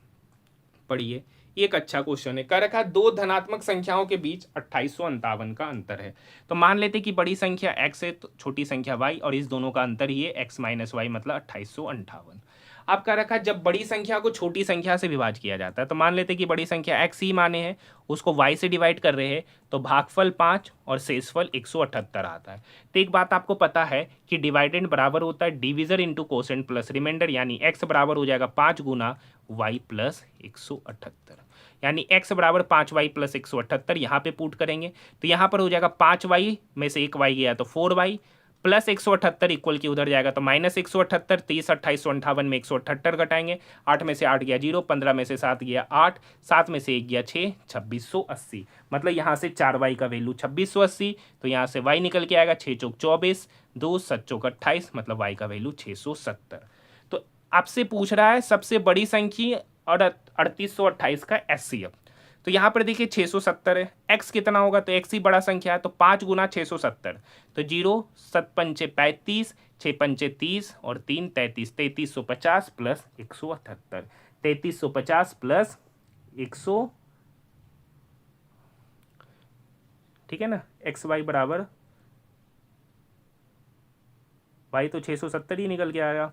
पढ़िए, ये एक अच्छा क्वेश्चन है। कह रखा है 2 धनात्मक संख्याओं के बीच 2858 का अंतर है, तो मान लेते कि बड़ी संख्या x है तो छोटी संख्या y, और इस दोनों का अंतर ही है x - y, मतलब 2858। अब कह रखा है जब बड़ी संख्या को छोटी संख्या से विभाज्य किया जाता है, तो मान लेते कि बड़ी संख्या x ही माने हैं, उसको y से डिवाइड कर रहे हैं, तो भागफल 5 और शेषफल 178 आता है। तो एक बात आपको पता है कि डिवाइडेंड बराबर होता है division into quotient plus reminder, यानी x बराबर हो जाएगा 5 गुना y प्लस 178, यानी x बराबर 5y प्लस 178, यहाँ पे पुट करेंगे तो यहाँ पर हो जाएगा 5y में से एक y गया तो 4y प्लस 178 इक्वल की उधर जाएगा तो माइनस 178, 30 2858 में 178 घटाएंगे, 8 में से 8 गया 0, 15 में से 7 गया 8, 7 में से 1 गया 6, 2680, मतलब यहाँ से 4y का वैल्यू 2680, तो यहाँ से y निकल के आएगा 6 चौक 24, 2 7 चौक 28, मतलब y का वैल्यू 670। तो आपसे पूछ रहा है सबसे बड़ी संख्या और 3828 का एचसीएफ, तो यहाँ पर देखिए 670 है, x कितना होगा तो x ही बड़ा संख्या है, तो 5 गुना 670, तो 0 7 पंचे 35, 6 पंचे 30 और 3 33, 3350 प्लस 178, 3350 प्लस 100, ठीक है ना, एक्स वाई बराबर y तो 670 ही निकल के आया,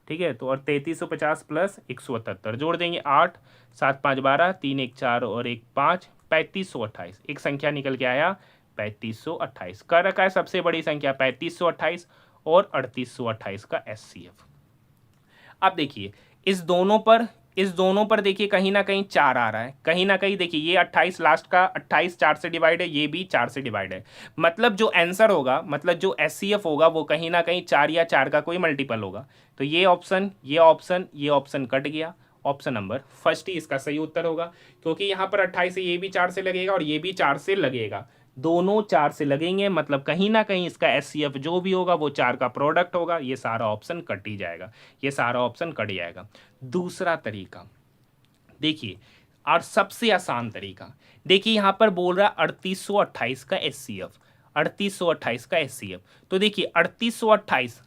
ठीक है। तो और 3350 प्लस 178 जोड़ देंगे, 8 7 5 12, 3 1 4 और 1 5, 3528, एक संख्या निकल के आया 3528। कर रखा है सबसे बड़ी संख्या 3528 और 3828 का एचसीएफ। अब देखिए इस दोनों पर देखिए कहीं ना कहीं 4 आ रहा है, कहीं ना कहीं देखिए ये 28 लास्ट का 28 4 से डिवाइड है, ये भी 4 से डिवाइड है, मतलब जो आंसर होगा, मतलब जो एचसीएफ होगा वो कहीं ना कहीं 4 या 4 का कोई मल्टीपल होगा। तो ये ऑप्शन कट गया, ऑप्शन नंबर फर्स्ट ही इसका सही उत्तर होगा, क्योंकि यहाँ पर 28 से ये भी 4 से लगेगा और ये भी 4 से लगेगा, दोनों 4 से लगेंगे, मतलब कहीं ना कहीं इसका एचसीएफ जो भी होगा वो 4 का प्रोडक्ट होगा, ये सारा ऑप्शन कट ही जाएगा, ये सारा ऑप्शन कट जाएगा। दूसरा तरीका देखिए, और सबसे आसान तरीका देखिए, यहाँ पर बोल रहा है 3828 का एचसीएफ, 3828 का एचसीएफ, तो देखिए 3828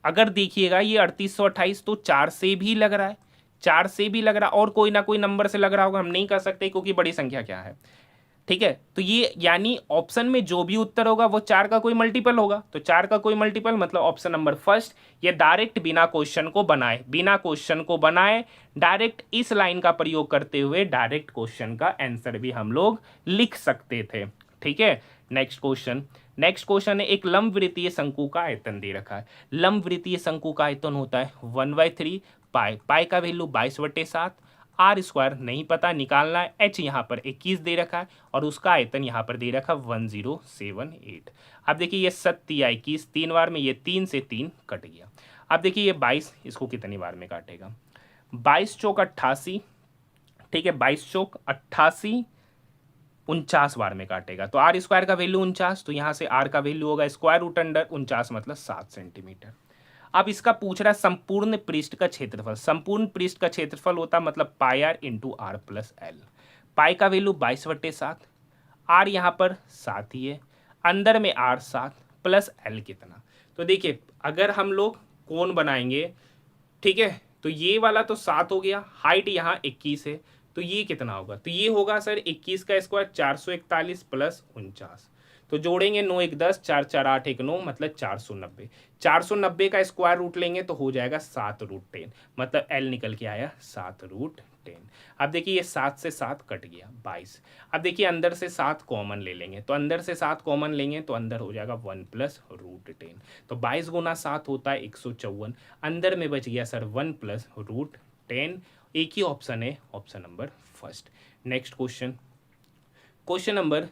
अगर देखिएगा ये 3828 तो 4 से भी लग रहा है, 4 से भी लग रहा है और कोई ना कोई नंबर से लग रहा होगा, हम नहीं कर सकते क्योंकि बड़ी संख्या क्या है, ठीक है, तो ये यानी ऑप्शन में जो भी उत्तर होगा वो 4 का कोई मल्टीपल होगा, तो 4 का कोई मल्टीपल मतलब ऑप्शन नंबर फर्स्ट, ये डायरेक्ट बिना क्वेश्चन को बनाए डायरेक्ट इस लाइन का प्रयोग करते हुए डायरेक्ट क्वेश्चन का आंसर भी हम लोग लिख सकते थे। ठीक है, नेक्स्ट क्वेश्चन है, एक लंबवृत्तीय शंकु का आयतन दे रखा है। लंबवृत्तीय शंकु का आयतन होता है 1/3 पाई, पाई का वैल्यू 22/7, आर स्क्वायर नहीं पता निकालना है, एच यहाँ पर 21 दे रखा है और उसका आयतन यहाँ पर दे रखा 1078। अब देखिए ये 7 या 21 3 बार में, ये 3 से 3 कट गया। अब देखिए ये 22 इसको कितनी बार में काटेगा, 22 चौक 88, ठीक है 22 चौक 88 49 बार में काटेगा, तो आर स्क्वायर का वैल्यू 49, तो यहाँ से आर का वैल्यू होगा स्क्वायर रूट अंडर 49 मतलब 7 सेंटीमीटर। अब इसका पूछ रहा है संपूर्ण पृष्ठ का क्षेत्रफल, संपूर्ण पृष्ठ का क्षेत्रफल होता मतलब pi R into R plus L. Pi का वैल्यू 22/7, आर यहाँ पर 7 ही है, अंदर में आर 7 प्लस एल कितना, तो देखिए अगर हम लोग कोण बनाएंगे, ठीक है, तो ये वाला तो 7 हो गया, हाइट यहाँ 21 है, तो ये कितना होगा, तो ये होगा सर 21 का स्क्वायर 441 प्लस 49, तो जोड़ेंगे 9 1 10 4 4 8 1 9 मतलब 490, 490 का स्क्वायर रूट लेंगे तो हो जाएगा 7√10 मतलब एल निकल के आया 7√10। अब देखिए ये 7 से 7 कट गया 22। अब देखिए अंदर से 7 कॉमन ले लेंगे, तो अंदर से 7 कॉमन लेंगे तो अंदर हो जाएगा 1 प्लस रूट 10, तो 22 गुना 7 होता है 154, अंदर में बच गया सर 1 प्लस रूट 10। एक ही ऑप्शन है, option number first. Next question number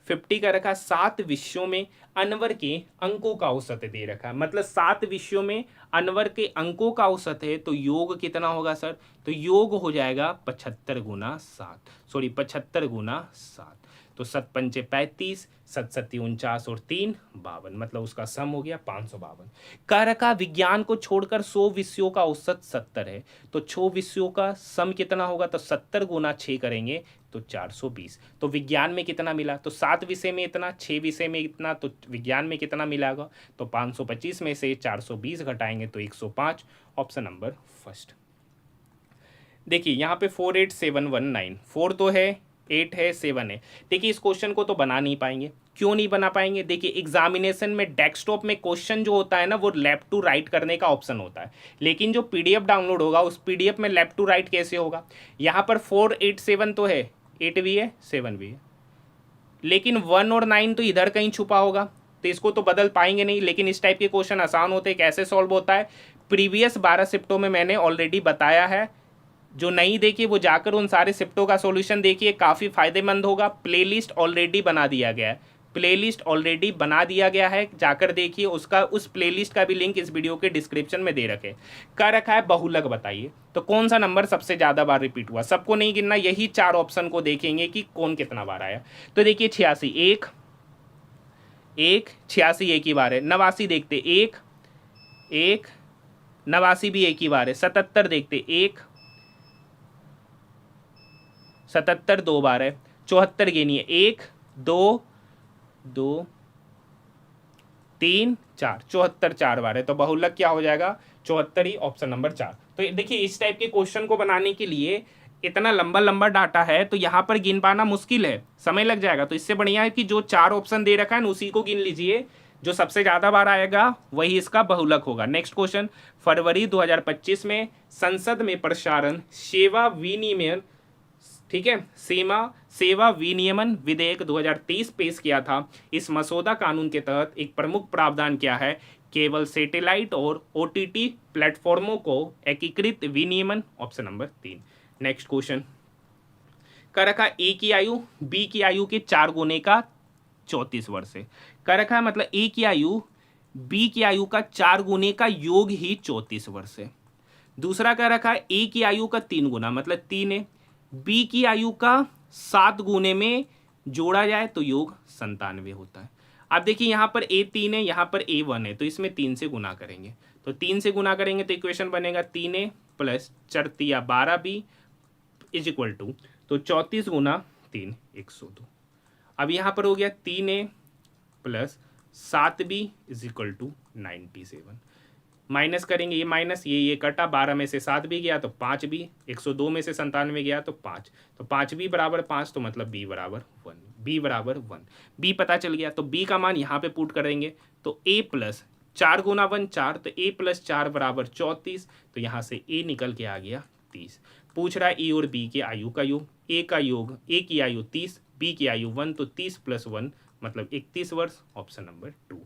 50 का रखा, 7 विषयों में अनवर के अंकों का औसत दे रखा है, मतलब 7 विषयों में अनवर के अंकों का औसत है, तो योग कितना होगा सर, तो योग हो जाएगा 75 गुना 7, सॉरी 75 गुना 7, तो 7 पंचे 35, 7 सत्ती 49 और 3 52, मतलब उसका सम हो गया 552। कह रखा विज्ञान को छोड़कर 100 विषयों का औसत 70 है, तो 100 विषयों का सम कितना होगा, तो 70 गुना 6 करेंगे तो 420, तो विज्ञान में कितना मिला, तो 7 विषय में इतना, 6 विषय में इतना, तो विज्ञान में कितना मिलागा, तो 525 में से 420 घटाएंगे तो 105, ऑप्शन नंबर फर्स्ट। देखिए यहाँ पे 48719, 4 तो है, 8 है, 7 है। देखिए इस क्वेश्चन को तो बना नहीं पाएंगे, क्यों नहीं बना पाएंगे, देखिए एग्जामिनेशन में डेस्कटॉप में क्वेश्चन जो होता है ना वो लेफ्ट टू राइट करने का ऑप्शन होता है, लेकिन जो पीडीएफ डाउनलोड होगा उस पीडीएफ में लेफ्ट टू राइट कैसे होगा, यहाँ पर 487 तो है, 8 भी है 7 भी है, लेकिन 1 और 9 तो इधर कहीं छुपा होगा, तो इसको तो बदल पाएंगे नहीं। लेकिन इस टाइप के क्वेश्चन आसान होते हैं, कैसे सॉल्व होता है, प्रीवियस 12 शिफ्टों में मैंने ऑलरेडी बताया है, जो नहीं देखिए वो जाकर उन सारे शिफ्टों का सॉल्यूशन देखिए, काफ़ी फायदेमंद होगा। प्लेलिस्ट ऑलरेडी बना दिया गया है, प्लेलिस्ट ऑलरेडी बना दिया गया है, जाकर देखिए उसका, उस प्लेलिस्ट का भी लिंक इस वीडियो के डिस्क्रिप्शन में दे रखे। क्या रखा है बहुलक, बताइए तो कौन सा नंबर सबसे ज़्यादा बार रिपीट हुआ, सबको नहीं गिनना, यही 4 ऑप्शन को देखेंगे कि कौन कितना बार आया। तो देखिए 86 एक 86 एक ही बार है, 89 देखते एक 89 भी एक ही बार है, 77 देखते 77 2 बार है, 74 गिनिए 1 2 2 3 4, 74 4 बार है, तो बहुलक क्या हो जाएगा 74 ही, ऑप्शन नंबर 4। तो देखिए इस टाइप के क्वेश्चन को बनाने के लिए इतना लंबा लंबा डाटा है तो यहाँ पर गिन पाना मुश्किल है, समय लग जाएगा, तो इससे बढ़िया है कि जो 4 ऑप्शन दे रखा है ना उसी को गिन लीजिए, जो सबसे ज़्यादा बार आएगा वही इसका बहुलक होगा। नेक्स्ट क्वेश्चन, फरवरी 2025 में संसद में प्रसारण सेवा विनियमन, ठीक है, सेवा विनियमन विधेयक 2023 पेश किया था। इस मसौदा कानून के तहत एक प्रमुख प्रावधान क्या है, केवल सैटेलाइट और ओटीटी प्लेटफॉर्मों को एकीकृत विनियमन, ऑप्शन नंबर 3। नेक्स्ट क्वेश्चन का रखा, ए की आयु बी की आयु के 4 गुने का 34 वर्ष है, का रखा है मतलब ए की आयु बी की आयु का 4 गुने का योग ही 34 वर्ष है। दूसरा का रखा है ए की आयु का 3 गुना मतलब 3 है, बी की आयु का 7 गुने में जोड़ा जाए तो योग 97 होता है। अब देखिए यहाँ पर ए 3 है, यहाँ पर ए 1 है, तो इसमें 3 से गुना करेंगे, तो 3 से गुना करेंगे तो इक्वेशन बनेगा 3a प्लस 4 या 12b इज इक्वल टू, तो 34 गुना 3 102। अब यहाँ पर हो गया 3a plus 7b is equal to 97, minus करेंगे, ये माइनस ये कटा, 12 में से 7 भी गया तो 5 भी, 102 में से 97 गया तो 5, तो 5 भी बराबर 5, तो मतलब b बराबर 1, b बराबर 1। b पता चल गया तो b का मान यहाँ पे पुट करेंगे तो a प्लस 4 गुना 1 4, तो a प्लस 4 बराबर 34, तो यहाँ से a निकल के आ गया 30। पूछ रहा है e और b के आयु का योग, a का योग, a की आयु 30, b की आयु 1, तो 30 प्लस 1 मतलब 31 वर्ष, ऑप्शन नंबर 2।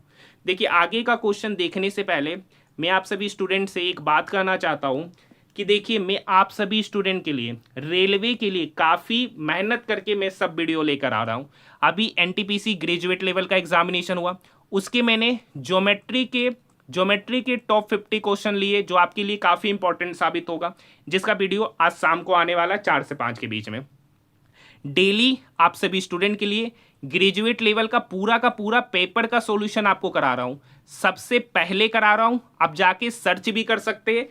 देखिए आगे का क्वेश्चन देखने से पहले मैं आप सभी स्टूडेंट से एक बात करना चाहता हूँ कि देखिए मैं आप सभी स्टूडेंट के लिए रेलवे के लिए काफ़ी मेहनत करके मैं सब वीडियो लेकर आ रहा हूँ। अभी एनटीपीसी ग्रेजुएट लेवल का एग्जामिनेशन हुआ, उसके मैंने ज्योमेट्री के टॉप 50 क्वेश्चन लिए जो आपके लिए काफ़ी इंपॉर्टेंट साबित होगा, जिसका वीडियो आज शाम को आने वाला 4 से 5 के बीच में। डेली आप सभी स्टूडेंट के लिए ग्रेजुएट लेवल का पूरा पेपर का सॉल्यूशन आपको करा रहा हूं, सबसे पहले करा रहा हूं, आप जाके सर्च भी कर सकते हैं,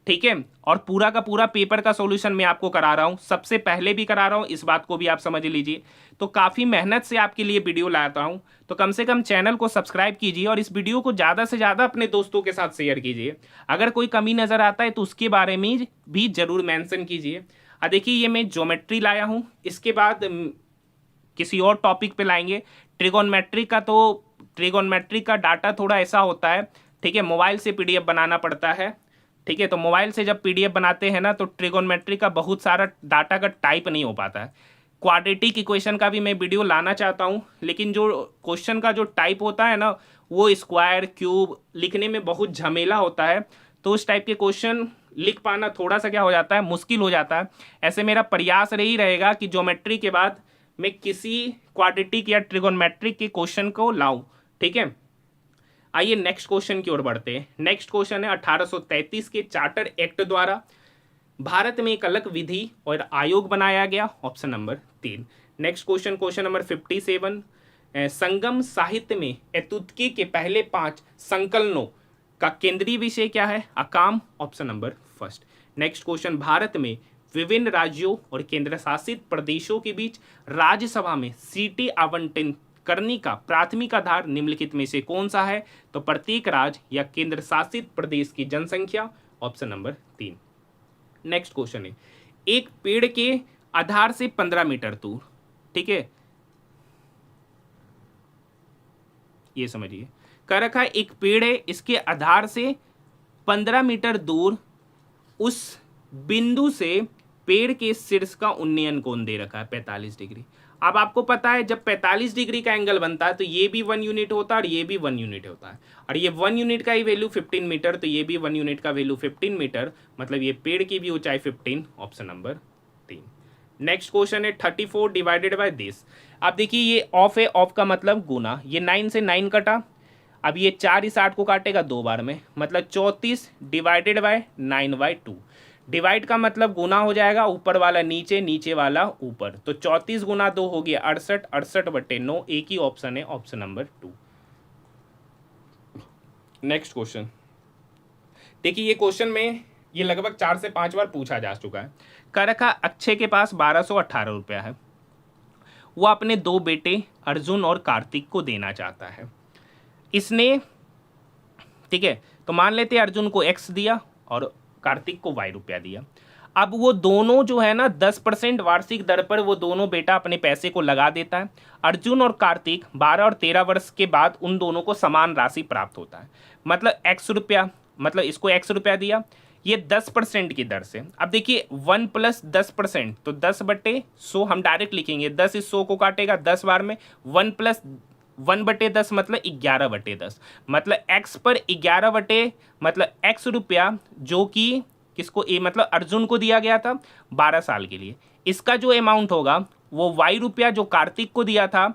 ठीक है। और पूरा का पूरा पेपर का सॉल्यूशन मैं आपको करा रहा हूं, सबसे पहले भी करा रहा हूं, इस बात को भी आप समझ लीजिए। तो काफ़ी मेहनत से आपके लिए वीडियो लाता हूं, तो कम से कम चैनल को सब्सक्राइब कीजिए और इस वीडियो को ज़्यादा से ज़्यादा अपने दोस्तों के साथ शेयर कीजिए। अगर कोई कमी नज़र आता है तो उसके बारे में भी ज़रूर मेंशन कीजिए। देखिए ये मैं ज्योमेट्री लाया हूँ, इसके बाद किसी और टॉपिक पे लाएंगे ट्रिगोनमेट्री का। तो ट्रिगोनमेट्री का डाटा थोड़ा ऐसा होता है, ठीक है, मोबाइल से पीडीएफ बनाना पड़ता है, ठीक है। तो मोबाइल से जब पीडीएफ बनाते हैं ना तो ट्रिगोनमेट्री का बहुत सारा डाटा का टाइप नहीं हो पाता है। क्वाड्रेटिक इक्वेशन का भी मैं वीडियो लाना चाहता हूँ, लेकिन जो क्वेश्चन का जो टाइप होता है ना वो स्क्वायर क्यूब लिखने में बहुत झमेला होता है, तो उस टाइप के क्वेश्चन लिख पाना थोड़ा सा क्या हो जाता है, मुश्किल हो जाता है। ऐसे मेरा प्रयास यही रहेगा कि ज्योमेट्री के बाद मैं किसी क्वाड्रेटिक या ट्रिगोनमेट्रिक के क्वेश्चन को लाऊं, ठीक है। आइए नेक्स्ट क्वेश्चन की ओर बढ़ते हैं। नेक्स्ट क्वेश्चन है 1833 के चार्टर एक्ट द्वारा भारत में एक अलग विधि और आयोग बनाया गया, option number 3। Next question, question number 57, संगम साहित्य में एतुत्की के पहले 5 संकलनों का केंद्रीय विषय क्या है, अकाम, option number 1। Next question, Bharat में विभिन्न राज्यों और केंद्र शासित प्रदेशों के बीच राज्यसभा में सीटें आवंटन करने का प्राथमिक आधार निम्नलिखित में से कौन सा है, तो प्रत्येक राज्य या केंद्र शासित प्रदेश की जनसंख्या, ऑप्शन नंबर 3। नेक्स्ट क्वेश्चन है, एक पेड़ के आधार से 15 मीटर दूर, ठीक है, ये समझिए, कह रखा है एक पेड़ है, इसके आधार से 15 मीटर दूर उस बिंदु से पेड़ के शीर्ष का उन्नयन कोण दे रखा है 45 डिग्री। अब आपको पता है जब 45 डिग्री का एंगल बनता है तो ये भी 1 यूनिट होता है और ये भी 1 यूनिट होता है, और ये 1 यूनिट का ही वैल्यू 15 मीटर, तो ये भी 1 यूनिट का वैल्यू 15 मीटर, मतलब ये पेड़ की भी ऊंचाई 15, ऑप्शन नंबर 3। नेक्स्ट क्वेश्चन है 34 डिवाइडेड बाय दिस। अब देखिए ये ऑफ है, ऑफ का मतलब गुना, ये 9 से 9 कटा, अब ये 4 इस 8 को काटेगा 2 बार में, मतलब 34 डिवाइडेड बाय 9/2। डिवाइड का मतलब गुना हो जाएगा, ऊपर वाला नीचे, नीचे वाला ऊपर, तो 34 गुना 2 हो गया 68, 68/9, एक ही ऑप्शन है, ऑप्शन नंबर 2। नेक्स्ट क्वेश्चन देखिए, ये क्वेश्चन में ये लगभग 4 से 5 बार पूछा जा चुका है। कह रखा अक्षय के पास 1218 रुपया है, वो अपने 2 बेटे अर्जुन और कार्तिक को देना चाहता है। इसने, ठीक है, तो मान लेते हैं अर्जुन को x दिया और कार्तिक को y रुपया दिया। अब वो दोनों जो है ना 10% वार्षिक दर पर वो दोनों बेटा अपने पैसे को लगा देता है। अर्जुन और कार्तिक 12 और 13 वर्ष के बाद उन दोनों को समान राशि प्राप्त होता है, मतलब x रुपया, मतलब इसको x रुपया दिया, ये 10% की दर से। अब देखिए 1 + 10%, तो 10/100 हम डायरेक्ट लिखेंगे, 10 इस 100 को काटेगा 10 बार में, 1 + 1/10 मतलब 11/10, मतलब x पर 11 मतलब x रुपया जो कि किसको, ए मतलब अर्जुन को दिया गया था 12 साल के लिए, इसका जो अमाउंट होगा वो y रुपया जो कार्तिक को दिया था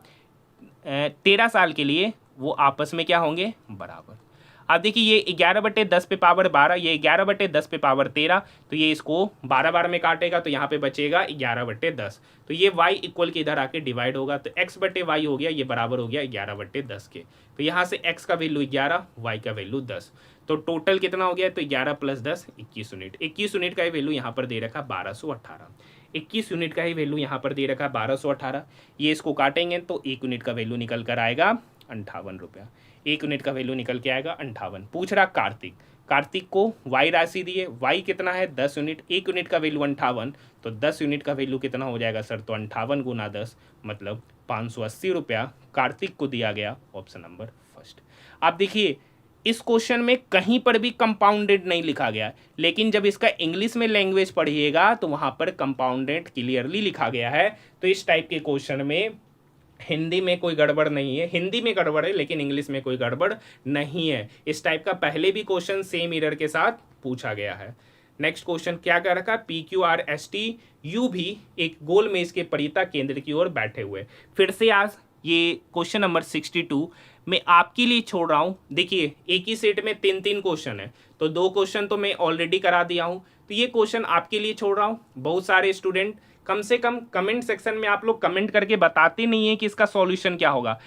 13 साल के लिए, वो आपस में क्या होंगे, बराबर। अब देखिए ये 11/10 पे पावर 12, ये 11/10 पे पावर 13, तो ये इसको 12 बार में काटेगा तो यहाँ पे बचेगा 11/10, तो ये y इक्वल के इधर आके डिवाइड होगा, तो x/y हो गया, ये बराबर हो गया 11/10 के। तो यहाँ से x का वैल्यू 11, y का वैल्यू 10, तो टोटल कितना हो गया, तो 11 + 10 21 यूनिट। 21 यूनिट का ही वैल्यू यहाँ पर दे रखा 1218, 21 यूनिट का ही वैल्यू यहाँ पर दे रखा 1218। ये इसको काटेंगे तो 1 यूनिट का वैल्यू निकल कर आएगा 58 रुपया, 1 यूनिट का वैल्यू निकल के आएगा 58। पूछ रहा कार्तिक को y राशि दी है, y कितना है 10 यूनिट, 1 यूनिट का वैल्यू 58, तो 10 यूनिट का वैल्यू कितना हो जाएगा सर, तो 58 × 10 मतलब 580 रुपया कार्तिक को दिया गया, ऑप्शन नंबर फर्स्ट। आप देखिए इस क्वेश्चन में कहीं पर भी कंपाउंडेड नहीं लिखा गया, लेकिन जब इसका इंग्लिश में लैंग्वेज पढ़िएगा तो वहां पर कंपाउंडेड क्लियरली लिखा गया है। तो इस टाइप के क्वेश्चन में हिंदी में कोई गड़बड़ नहीं है, हिंदी में गड़बड़ है लेकिन इंग्लिश में कोई गड़बड़ नहीं है। इस टाइप का पहले भी क्वेश्चन सेम एरर के साथ पूछा गया है। नेक्स्ट क्वेश्चन क्या कर रखा, PQRSTU भी एक गोल मेज के परिता केंद्र की ओर बैठे हुए। फिर से आज ये क्वेश्चन नंबर 62 मैं आपके लिए छोड़ रहा हूं। देखिए एक ही सेट में 3-3 क्वेश्चन है, तो 2 क्वेश्चन तो मैं ऑलरेडी करा दिया हूं, तो ये क्वेश्चन आपके लिए छोड़ रहा हूं। बहुत सारे स्टूडेंट कम से कम कमेंट सेक्शन में आप लोग कमेंट करके बताते नहीं है कि इसका सॉल्यूशन क्या होगा,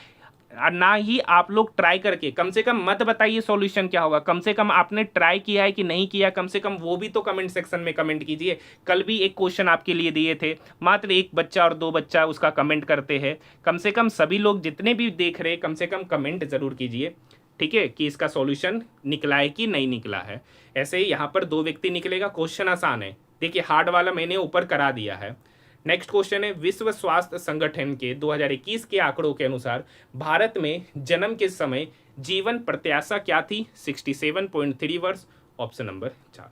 और ना ही आप लोग ट्राई करके कम से कम मत बताइए सॉल्यूशन क्या होगा। कम से कम आपने ट्राई किया है कि नहीं किया, कम से कम वो भी तो कमेंट सेक्शन में कमेंट कीजिए। कल भी एक क्वेश्चन आपके लिए दिए थे, मात्र 1 बच्चा और 2 बच्चा उसका कमेंट करते हैं। कम से कम सभी लोग जितने भी देख रहे हैं कम से कम कमेंट जरूर कीजिए, ठीक है, कि इसका सॉल्यूशन निकला है कि नहीं निकला है। ऐसे ही यहाँ पर 2 व्यक्ति निकलेगा, क्वेश्चन आसान है। देखिए हार्ड वाला मैंने ऊपर करा दिया है। नेक्स्ट क्वेश्चन है, विश्व स्वास्थ्य संगठन के 2021 के आंकड़ों के अनुसार भारत में जन्म के समय जीवन प्रत्याशा क्या थी, 67.3 वर्ष, ऑप्शन नंबर 4।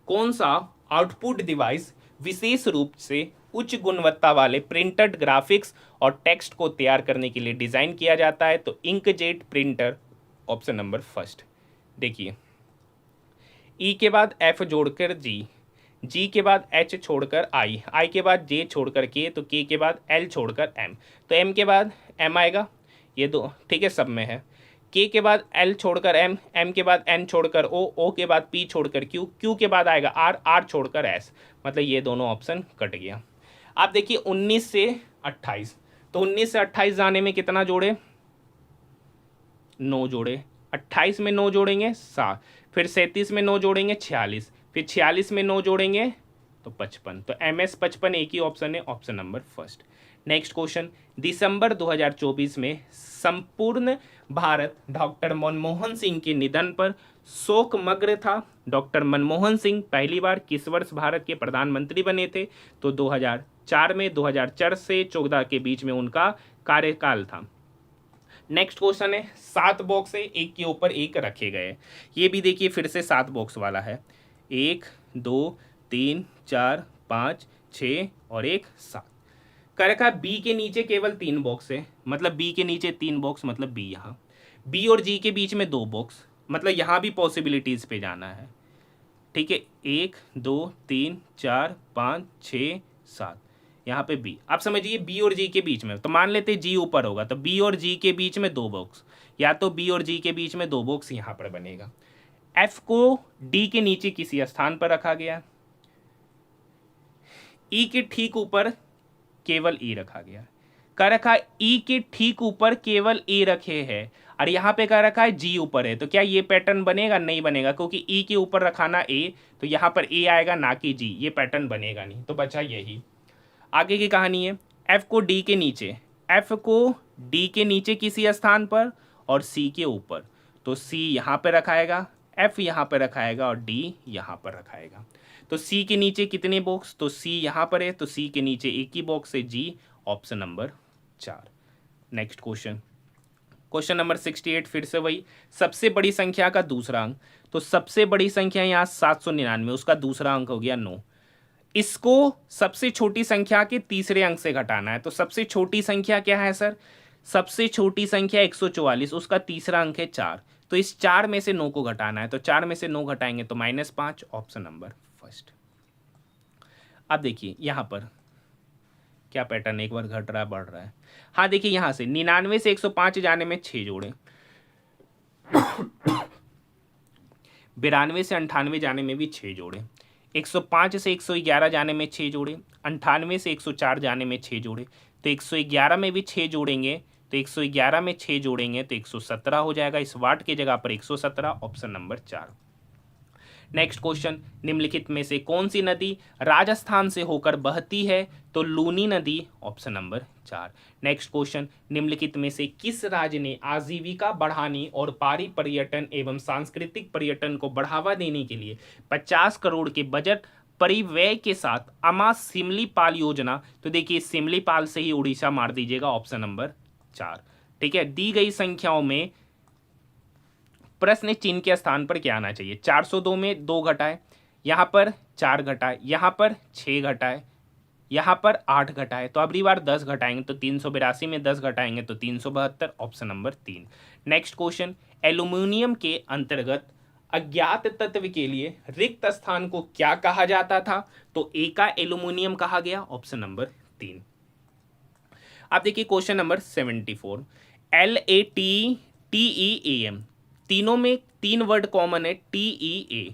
कौन सा आउटपुट डिवाइस विशेष रूप से उच्च गुणवत्ता वाले प्रिंटेड ग्राफिक्स और टेक्स्ट को तैयार करने के लिए डिजाइन किया जाता है, तो inkjet printer, option number first. देखिए ई के बाद एफ जोड़कर जी के बाद एच छोड़कर आई के बाद जे छोड़कर के, तो के के बाद एल छोड़कर एम, तो एम के बाद एम आएगा, ये 2 ठीक है सब में है। के के बाद एल छोड़कर एम, एम के बाद एन छोड़कर ओ के बाद पी छोड़कर क्यू के बाद आएगा आर छोड़कर एस, मतलब ये दोनों ऑप्शन कट गया। आप देखिए 19 से 28, तो 19 से 28 जाने में कितना जोड़े, 9 जोड़े, 28 में 9 जोड़ेंगे 7, फिर 37 में 9 जोड़ेंगे 46, फिर 46 में 9 जोड़ेंगे तो 55, तो MS 55 एक ही ऑप्शन है, option number first. Next question, दिसंबर 2024 में संपूर्ण भारत डॉक्टर मनमोहन सिंह के निधन पर शोकमग्न था। डॉक्टर मनमोहन सिंह पहली बार किस वर्ष भारत के प्रधानमंत्री बने थे, तो 2004 में, 2004 से 14 के बीच में उनका कार्यकाल था। नेक्स्ट क्वेश्चन है, 7 बॉक्स है, एक के ऊपर एक रखे गए। ये भी देखिए फिर से 7 बॉक्स वाला है, 1 2 3 4 5 6 और 1 7 कर रखा है। बी के नीचे केवल 3 बॉक्स है, मतलब बी के नीचे 3 बॉक्स, मतलब बी यहाँ, बी और जी के बीच में 2 बॉक्स, मतलब यहाँ भी पॉसिबिलिटीज पे जाना है, ठीक है। 1 2 3 4 5 6 7, यहाँ पे बी, आप समझिए बी और जी के बीच में, तो मान लेते जी ऊपर होगा, तो बी और जी के बीच में 2 बॉक्स, या तो बी और जी के बीच में 2 बॉक्स यहाँ पर बनेगा। एफ को डी के नीचे किसी स्थान पर रखा गया, ई के ठीक ऊपर केवल ई रखा गया, कह रखा है ई के ठीक ऊपर केवल ए रखे हैं, और यहाँ पे कह रखा है जी ऊपर है, तो क्या ये पैटर्न बनेगा, नहीं बनेगा, क्योंकि ई के ऊपर रखाना ए, तो यहाँ पर ए आएगा ना कि जी, ये पैटर्न बनेगा नहीं, तो बचा यही। आगे की कहानी है, एफ को डी के नीचे, एफ को डी के नीचे किसी स्थान पर और सी के ऊपर, तो सी यहाँ पे रखाएगा, एफ यहाँ पर रखाएगा और डी यहाँ पर रखाएगा। तो सी के नीचे कितने बॉक्स, तो सी यहाँ पर है, तो सी के नीचे एक ही बॉक्स है, जी, option number 4। Next question, question number 68, फिर से वही सबसे बड़ी संख्या का दूसरा अंक, तो सबसे बड़ी संख्या यहाँ 799, उसका दूसरा अंक हो गया 9, इसको सबसे छोटी संख्या के तीसरे अंक से घटाना है। तो सबसे छोटी संख्या क्या है सर, सबसे छोटी संख्या 144, उसका तीसरा अंक है 4, तो इस 4 में से 9 को घटाना है, तो 4 में से 9 घटाएंगे तो -5, ऑप्शन नंबर फर्स्ट। अब देखिए यहाँ पर क्या पैटर्न, एक बार घट रहा है बढ़ रहा है। हाँ देखिए यहाँ से 99 से 105 जाने में 6 जोड़े, 92 से 98 जाने में भी 6 जोड़े, 105 से 111 जाने में 6 जोड़े, 98 से 104 जाने में 6 जोड़े, तो 111 में भी 6 जोड़ेंगे, तो 111 में 6 जोड़ेंगे तो 117 हो जाएगा, इस वाट की जगह पर 117, ऑप्शन नंबर 4। नेक्स्ट क्वेश्चन, निम्नलिखित में से कौन सी नदी राजस्थान से होकर बहती है, तो लूनी नदी, ऑप्शन नंबर 4। नेक्स्ट क्वेश्चन, निम्नलिखित में से किस राज्य ने आजीविका बढ़ाने और पारी पर्यटन एवं सांस्कृतिक पर्यटन को बढ़ावा देने के लिए 50 करोड़ के बजट परिव्यय के साथ अमा सिमलीपाल योजना, तो देखिए सिमलीपाल से ही उड़ीसा मार दीजिएगा, ऑप्शन नंबर 4। ठीक है, दी गई संख्याओं में प्रश्न चिन्ह के स्थान पर क्या आना चाहिए। 402 में 2 घटाए, यहाँ पर 4 घटाए, यहाँ पर 6 घटाए, यहाँ पर 8 घटाए, तो अगली बार 10 घटाएंगे तो 382 में 10 घटाएंगे तो 372, option number 3। Next question, aluminium के अंतर्गत अज्ञात तत्व के लिए रिक्त स्थान को क्या कहा जाता था, तो ए का एल्यूमिनियम कहा गया, ऑप्शन नंबर 3। आप देखिए क्वेश्चन नंबर 74, LATTEAM, तीनों में 3 वर्ड कॉमन है, TEA।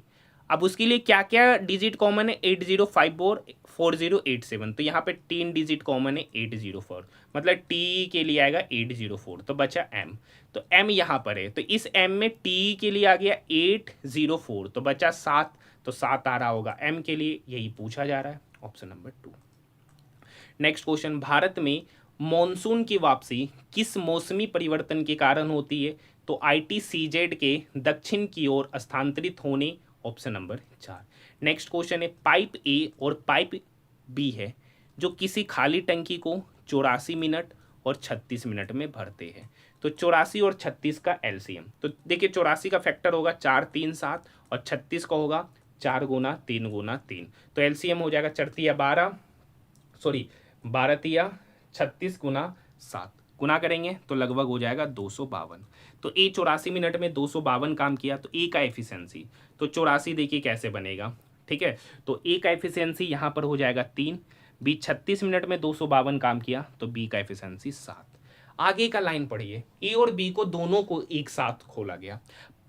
अब उसके लिए क्या क्या डिजिट कॉमन है, 8054 4087, तो यहाँ पे 3 डिजिट कॉमन है, 804, मतलब टी के लिए आएगा 804, तो बचा एम, तो एम यहाँ पर है, तो इस एम में टी के लिए आ गया 804, तो बचा 7, तो 7 आ रहा होगा एम के लिए, यही पूछा जा रहा है, option number 2। Next question, Bharat में मॉनसून की वापसी किस मौसमी परिवर्तन के कारण होती है, तो ITCZ के दक्षिण की ओर स्थानांतरित होने, ऑप्शन नंबर 4। नेक्स्ट क्वेश्चन है, पाइप ए और पाइप बी है जो किसी खाली टंकी को 84 मिनट और 36 मिनट में भरते हैं, तो 84 और 36 का एलसीएम, तो देखिए 84 का फैक्टर होगा 4 3 7 और 36 का होगा 4 गुना 3 गुना 3, तो एलसीएम हो जाएगा 4 तिया 12, सॉरी 12 तिया 36 गुना 7, गुना करेंगे तो लगभग हो जाएगा 252, तो ए 84 मिनट में 252 काम किया, तो ए का एफिशिएंसी, तो 84 देखिए कैसे बनेगा, ठीक है, तो ए का एफिशिएंसी यहाँ पर हो जाएगा 3, बी 36 मिनट में 252 काम किया, तो बी का एफिशिएंसी 7। आगे का लाइन पढ़िए, ए और बी को दोनों को एक साथ खोला गया,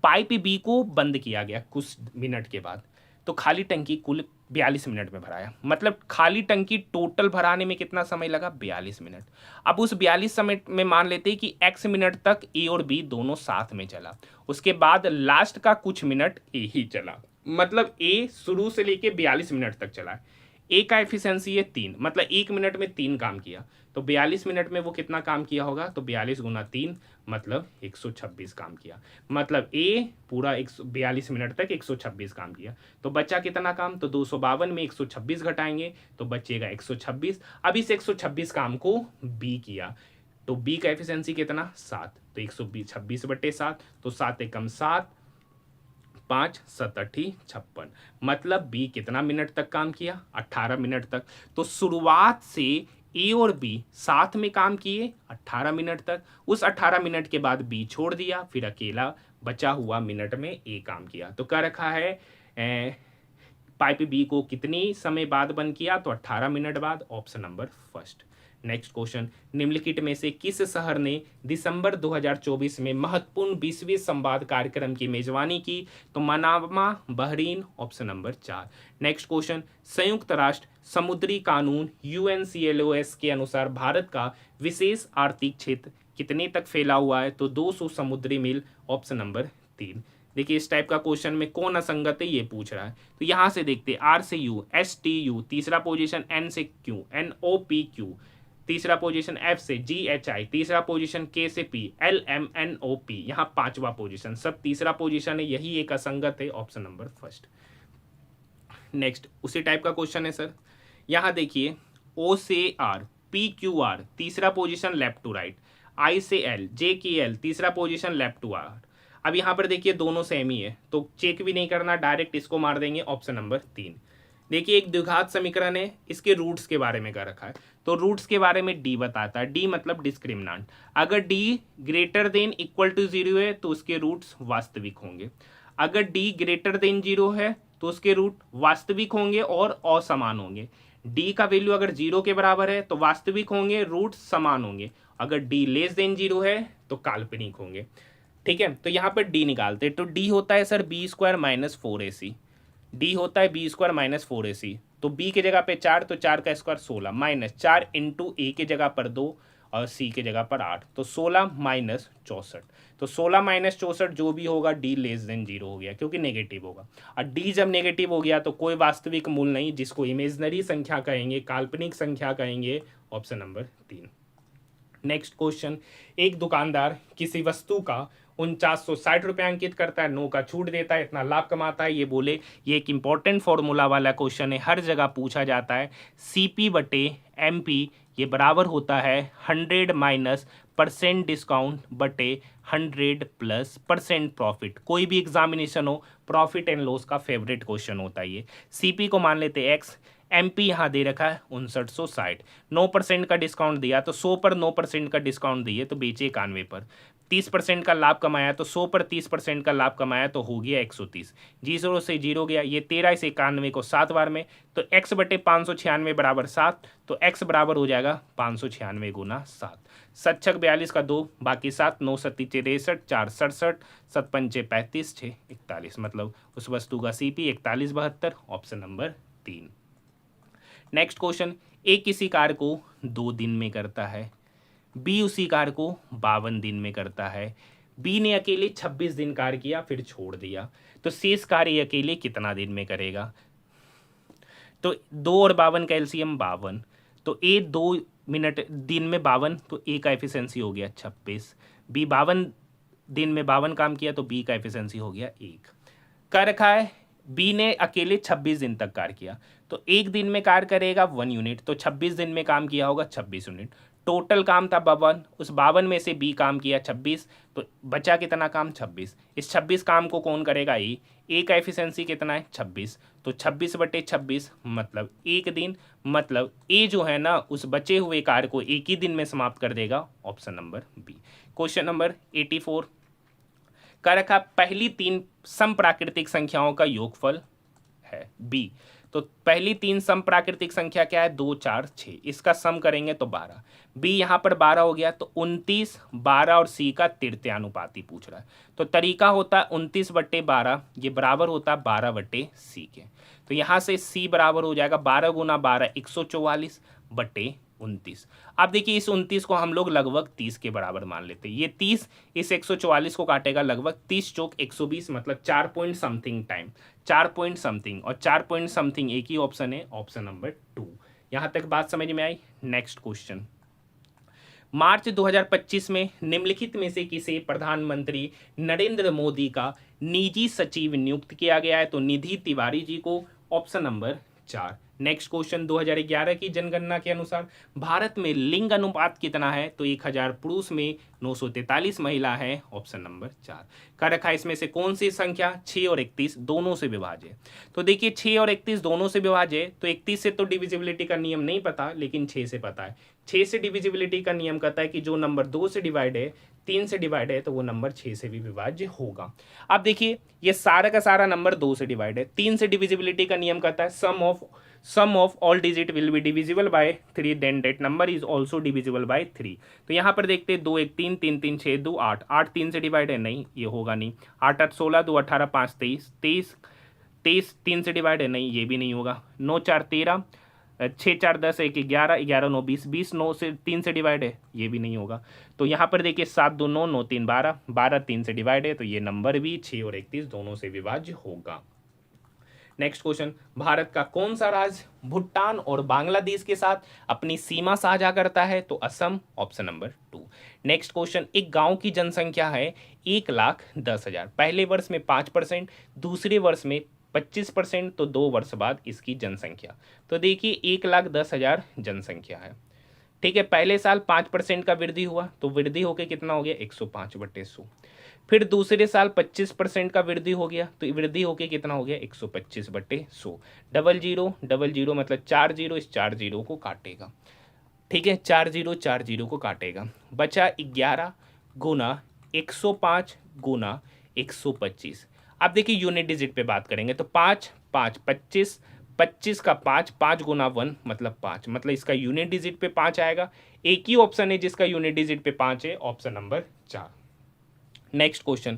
पाइप बी को बंद किया गया कुछ मिनट के बाद, तो खाली टंकी कुल 42 मिनट में भराया, मतलब खाली टंकी टोटल भराने में कितना समय लगा, 42 मिनट। अब उस 42 समय में मान लेते हैं कि x मिनट तक ए और बी दोनों साथ में चला, उसके बाद लास्ट का कुछ मिनट ए ही चला, मतलब ए शुरू से लेके 42 मिनट तक चला। ए का एफिशिएंसी है 3, मतलब 1 मिनट में 3 काम किया, तो 42 मिनट में वो कितना काम किया होगा, तो 42 गुना 3 मतलब 126 काम किया, मतलब ए पूरा 42 मिनट तक 126 काम किया, तो बचा कितना काम, तो 252 में 126 घटाएंगे तो बचेगा 126। अब इस 126 काम को बी किया, तो बी का एफिशिएंसी कितना 7, तो 126/7, तो 7 एकम 7, 5 7 56, मतलब बी कितना मिनट तक काम किया, 18 मिनट तक। तो शुरुआत से ए और बी साथ में काम किए 18 मिनट तक, उस 18 मिनट के बाद बी छोड़ दिया, फिर अकेला बचा हुआ मिनट में ए काम किया, तो क्या रखा है पाइप बी को कितनी समय बाद बंद किया, तो 18 मिनट बाद, option number first. Next question, निम्नलिखित में से किस शहर ने दिसंबर 2024 में महत्वपूर्ण 20वें संवाद कार्यक्रम की मेजबानी की, तो Manama Bahrain, option number 4। Next question, संयुक्त राष्ट्र समुद्री कानून UNCLOS के अनुसार भारत का विशेष आर्थिक क्षेत्र कितने तक फैला हुआ है, तो 200 समुद्री मील, ऑप्शन नंबर 3। देखिए इस टाइप का क्वेश्चन में कौन असंगत है ये पूछ रहा है, तो यहाँ से देखते हैं, R से U, S T U, तीसरा पोजीशन, N से Q, NOPQ, तीसरा पोजीशन, F से GHI, तीसरा पोजीशन, K से P, LMNOP, यहाँ पांचवा पोजीशन, सब तीसरा पोजीशन है, यही एक असंगत है, ऑप्शन नंबर फर्स्ट। नेक्स्ट उसी टाइप का क्वेश्चन है सर, यहाँ देखिए O से R, PQR, तीसरा position left to right, I से L, JKL, तीसरा पोजीशन लेफ्ट टू R। अब यहाँ पर देखिए दोनों सेम ही है, तो चेक भी नहीं करना, डायरेक्ट इसको मार देंगे, ऑप्शन नंबर 3। देखिए एक द्विघात समीकरण है, इसके रूट्स के बारे में कर रखा है, तो रूट्स के बारे में डी बताता है, डी मतलब डिस्क्रिमिनेंट, अगर D greater than equal to 0 है तो उसके रूट्स वास्तविक होंगे, अगर डी ग्रेटर देन 0 है तो उसके रूट वास्तविक होंगे और असमान होंगे, डी का वैल्यू अगर 0 के बराबर है तो वास्तविक होंगे, रूट समान होंगे, अगर डी लेस देन 0 है तो काल्पनिक होंगे, ठीक है। तो यहाँ पर डी निकालते हैं, तो डी होता है सर b² - 4ac, डी होता है b² - 4ac, तो b के जगह पे 4, तो 4 का स्क्वायर 16, माइनस 4 इंटू a के जगह पर 2 और c के जगह पर 8, तो 16 माइनस 64, तो 16 माइनस 64 जो भी होगा d लेस देन 0 हो गया, क्योंकि नेगेटिव होगा, और d जब नेगेटिव हो गया तो कोई वास्तविक मूल नहीं, जिसको इमेजनरी संख्या कहेंगे, काल्पनिक संख्या कहेंगे, ऑप्शन नंबर 3। नेक्स्ट क्वेश्चन, एक दुकानदार किसी वस्तु का 4960 रुपये अंकित करता है, 9 का छूट देता है, इतना लाभ कमाता है, ये बोले। ये एक इंपॉर्टेंट फॉर्मूला वाला क्वेश्चन है, हर जगह पूछा जाता है। CP बटे MP ये बराबर होता है 100 माइनस परसेंट डिस्काउंट बटे 100 प्लस परसेंट प्रॉफिट। कोई भी एग्जामिनेशन हो, प्रॉफिट एंड लॉस का फेवरेट क्वेश्चन होता है ये। CP को मान लेते x, MP यहाँ दे रखा है 5960, 9% का डिस्काउंट दिया तो 100 पर 9% का डिस्काउंट दिए तो बेचे 91 पर, 30% का लाभ कमाया तो 100 पर 30% का लाभ कमाया तो हो गया 130। 0 से 0 गया, ये 13 से 91 को 7 बार में, तो x बटे 596 बराबर 7, तो x बराबर हो जाएगा 596 गुना 7। 7 छक 42 का 2, बाकी 7, 9 सत्ती 63, 4 67, 7 पंचे 35, 6 41, मतलब उस वस्तु का CP 4172, option number 3। Next question, A किसी कार्य को 2 दिन में करता है, बी उसी कार्य को 52 दिन में करता है, बी ने अकेले 26 दिन कार्य किया फिर छोड़ दिया, तो शेष कार्य अकेले कितना दिन में करेगा। तो 2 और 52 का एलसीएम 52, तो ए 2 मिनट दिन में 52, तो ए का एफिशिएंसी हो गया 26, बी 52 दिन में 52 काम किया तो बी का एफिशिएंसी हो गया 1। कर रखा है बी ने अकेले 26 दिन तक कार्य किया, तो एक दिन में कार्य करेगा 1 यूनिट, तो 26 दिन में काम किया होगा 26 यूनिट। टोटल काम था 52, उस 52 में से बी काम किया 26, तो बचा कितना काम 26। इस 26 काम को कौन करेगा, ए का एफिशिएंसी कितना है 26, तो 26 बटे 26 मतलब एक दिन, मतलब ए जो है ना उस बचे हुए कार्य को एक ही दिन में समाप्त कर देगा, option number B. Question number 84 का रखा, पहली 3 समप्राकृतिक संख्याओं का योगफल है बी, तो पहली 3 समप्राकृतिक संख्या क्या है 2 4 6, इसका सम करेंगे तो 12, बी यहाँ पर 12 हो गया, तो 29 12 और सी का तृतीयानुपाती पूछ रहा है, तो तरीका होता है 29 बट्टे 12 ये बराबर होता है 12 बट्टे सी के, तो यहाँ से सी बराबर हो जाएगा 12 गुना 12 144 बट्टे 29। अब देखिए इस 29 को हम लोग लगभग 30 के बराबर मान लेते हैं, ये 30 इस 144 को काटेगा लगभग 30 चौक 120, मतलब 4 point something time, 4 point something, और 4 पॉइंट समथिंग एक ही ऑप्शन है, ऑप्शन नंबर 2। यहां तक बात समझ में आई। नेक्स्ट क्वेश्चन, मार्च 2025 में निम्नलिखित में से किसे प्रधानमंत्री नरेंद्र मोदी का निजी सचिव नियुक्त किया गया है, तो निधि तिवारी जी को, ऑप्शन नंबर 4। नेक्स्ट क्वेश्चन, 2011 की जनगणना के अनुसार भारत में लिंग अनुपात कितना है, तो 1000 पुरुष में 943 महिला है, ऑप्शन नंबर 4। का रखा इसमें से कौन सी संख्या 6 और 31 दोनों से विभाज्य, तो देखिए 6 और 31 दोनों से विभाज्य, तो 31 से तो डिविजिबिलिटी का नियम नहीं पता, लेकिन 6 से पता है। 6 से डिविजिबिलिटी का नियम कहता है कि जो नंबर 2 से डिवाइड है 3 से डिवाइड है तो वो नंबर 6 से भी विभाज्य होगा। अब देखिए ये सारा का सारा नंबर 2 से डिवाइड है, 3 से डिविजिबिलिटी का नियम कहता है sum of all digit will be divisible by 3 then that number is also divisible by 3। तो यहाँ पर देखते हैं 2 1 3 3 3 6 2 8, 8 3 से डिवाइड है, नहीं ये होगा नहीं। 8 8 16, 2 18 5 23, 23 3 से डिवाइड है, नहीं ये भी नहीं होगा। 9 4 13, 6 4 10 1 11, 11 9 20, 20 9 से 3 से डिवाइड है, ये भी नहीं होगा। तो यहाँ पर देखिए 7 2 9, 9 3 12, 12 3 से डिवाइड है, तो ये नंबर भी 6 और 31 दोनों से विभाज्य होगा। नेक्स्ट क्वेश्चन, भारत का कौन सा राज्य भूटान और बांग्लादेश के साथ अपनी सीमा साझा करता है, तो Assam, option number 2। Next question, एक गांव की जनसंख्या है 1,10,000, पहले वर्ष में 5%, दूसरे वर्ष में 25%, तो 2 वर्ष बाद इसकी जनसंख्या, तो देखिए 1,10,000 जनसंख्या है, ठीक है। पहले साल 5% का वृद्धि हुआ, तो वृद्धि होकर कितना हो गया 105/100। फिर दूसरे साल 25% का वृद्धि हो गया, तो वृद्धि होके कितना हो गया 125/100। डबल जीरो मतलब 4 जीरो, इस 4 जीरो को काटेगा, ठीक है, 4 जीरो को काटेगा, बचा 11 गुना 105 गुना 125। अब देखिए यूनिट डिजिट पे बात करेंगे, तो 5 5 25, 25 का 5, 5 गुना 1 मतलब 5, मतलब इसका यूनिट डिजिट पे 5 आएगा। एक ही ऑप्शन है जिसका यूनिट डिजिट पे 5 है, ऑप्शन नंबर 4। नेक्स्ट क्वेश्चन,